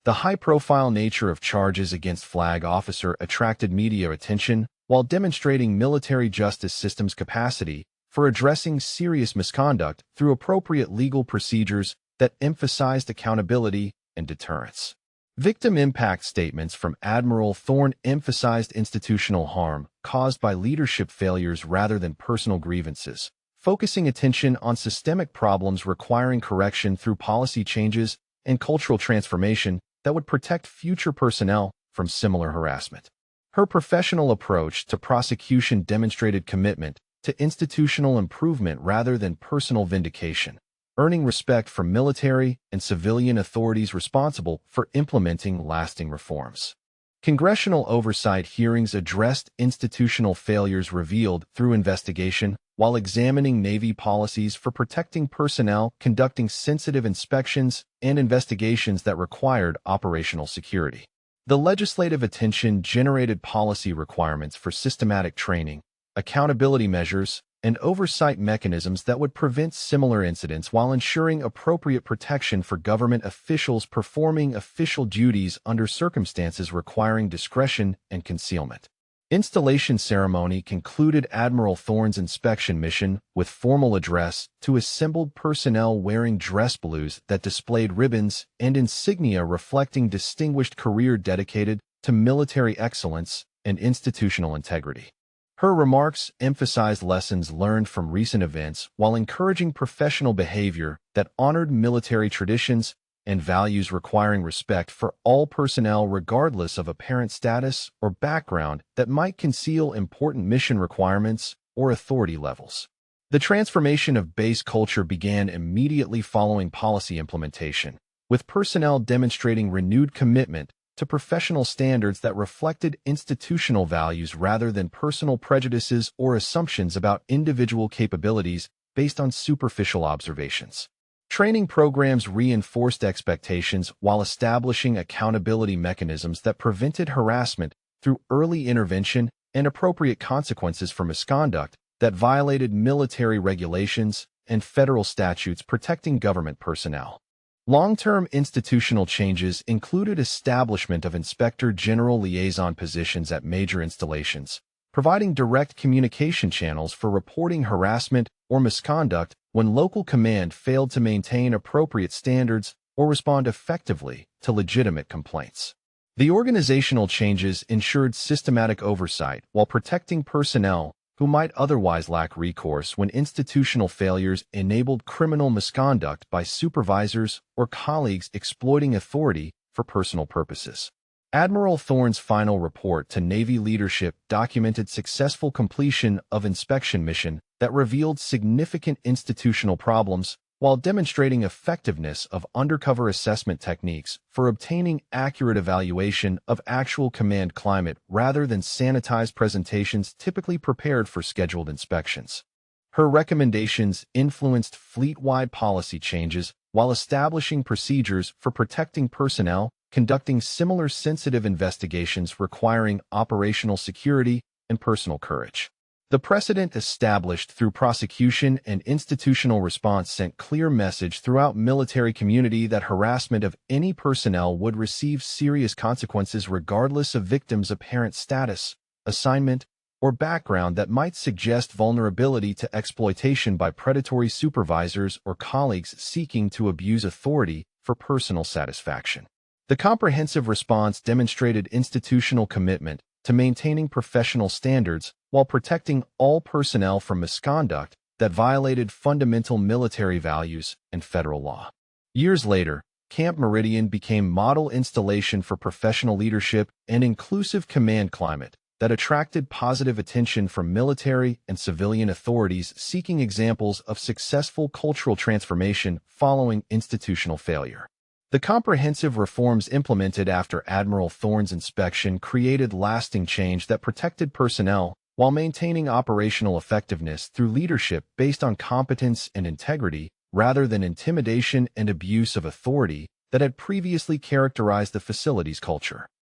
The high-profile nature of charges against flag officer attracted media attention while demonstrating military justice system's capacity for addressing serious misconduct through appropriate legal procedures that emphasized accountability and deterrence. Victim impact statements from Admiral Thorne emphasized institutional harm caused by leadership failures rather than personal grievances, focusing attention on systemic problems requiring correction through policy changes and cultural transformation that would protect future personnel from similar harassment. Her professional approach to prosecution demonstrated commitment to institutional improvement rather than personal vindication, earning respect from military and civilian authorities responsible for implementing lasting reforms. Congressional oversight hearings addressed institutional failures revealed through investigation while examining Navy policies for protecting personnel, conducting sensitive inspections and investigations that required operational security. The legislative attention generated policy requirements for systematic training, accountability measures, and oversight mechanisms that would prevent similar incidents while ensuring appropriate protection for government officials performing official duties under circumstances requiring discretion and concealment. Installation ceremony concluded Admiral Thorne's inspection mission with formal address to assembled personnel wearing dress blues that displayed ribbons and insignia reflecting distinguished career dedicated to military excellence and institutional integrity. Her remarks emphasized lessons learned from recent events while encouraging professional behavior that honored military traditions and values requiring respect for all personnel regardless of apparent status or background that might conceal important mission requirements or authority levels. The transformation of base culture began immediately following policy implementation, with personnel demonstrating renewed commitment to professional standards that reflected institutional values rather than personal prejudices or assumptions about individual capabilities based on superficial observations. Training programs reinforced expectations while establishing accountability mechanisms that prevented harassment through early intervention and appropriate consequences for misconduct that violated military regulations and federal statutes protecting government personnel. Long-term institutional changes included establishment of Inspector General liaison positions at major installations, providing direct communication channels for reporting harassment or misconduct when local command failed to maintain appropriate standards or respond effectively to legitimate complaints. The organizational changes ensured systematic oversight while protecting personnel who might otherwise lack recourse when institutional failures enabled criminal misconduct by supervisors or colleagues exploiting authority for personal purposes. Admiral Thorne's final report to Navy leadership documented successful completion of inspection mission that revealed significant institutional problems while demonstrating effectiveness of undercover assessment techniques for obtaining accurate evaluation of actual command climate rather than sanitized presentations typically prepared for scheduled inspections. Her recommendations influenced fleet-wide policy changes while establishing procedures for protecting personnel, conducting similar sensitive investigations requiring operational security and personal courage. The precedent established through prosecution and institutional response sent clear message throughout military community that harassment of any personnel would receive serious consequences regardless of victim's apparent status, assignment, or background that might suggest vulnerability to exploitation by predatory supervisors or colleagues seeking to abuse authority for personal satisfaction. The comprehensive response demonstrated institutional commitment to maintaining professional standards while protecting all personnel from misconduct that violated fundamental military values and federal law. Years later, Camp Meridian became model installation for professional leadership and inclusive command climate that attracted positive attention from military and civilian authorities seeking examples of successful cultural transformation following institutional failure. The comprehensive reforms implemented after Admiral Thorne's inspection created lasting change that protected personnel while maintaining operational effectiveness through leadership based on competence and integrity rather than intimidation and abuse of authority that had previously characterized the facility's culture.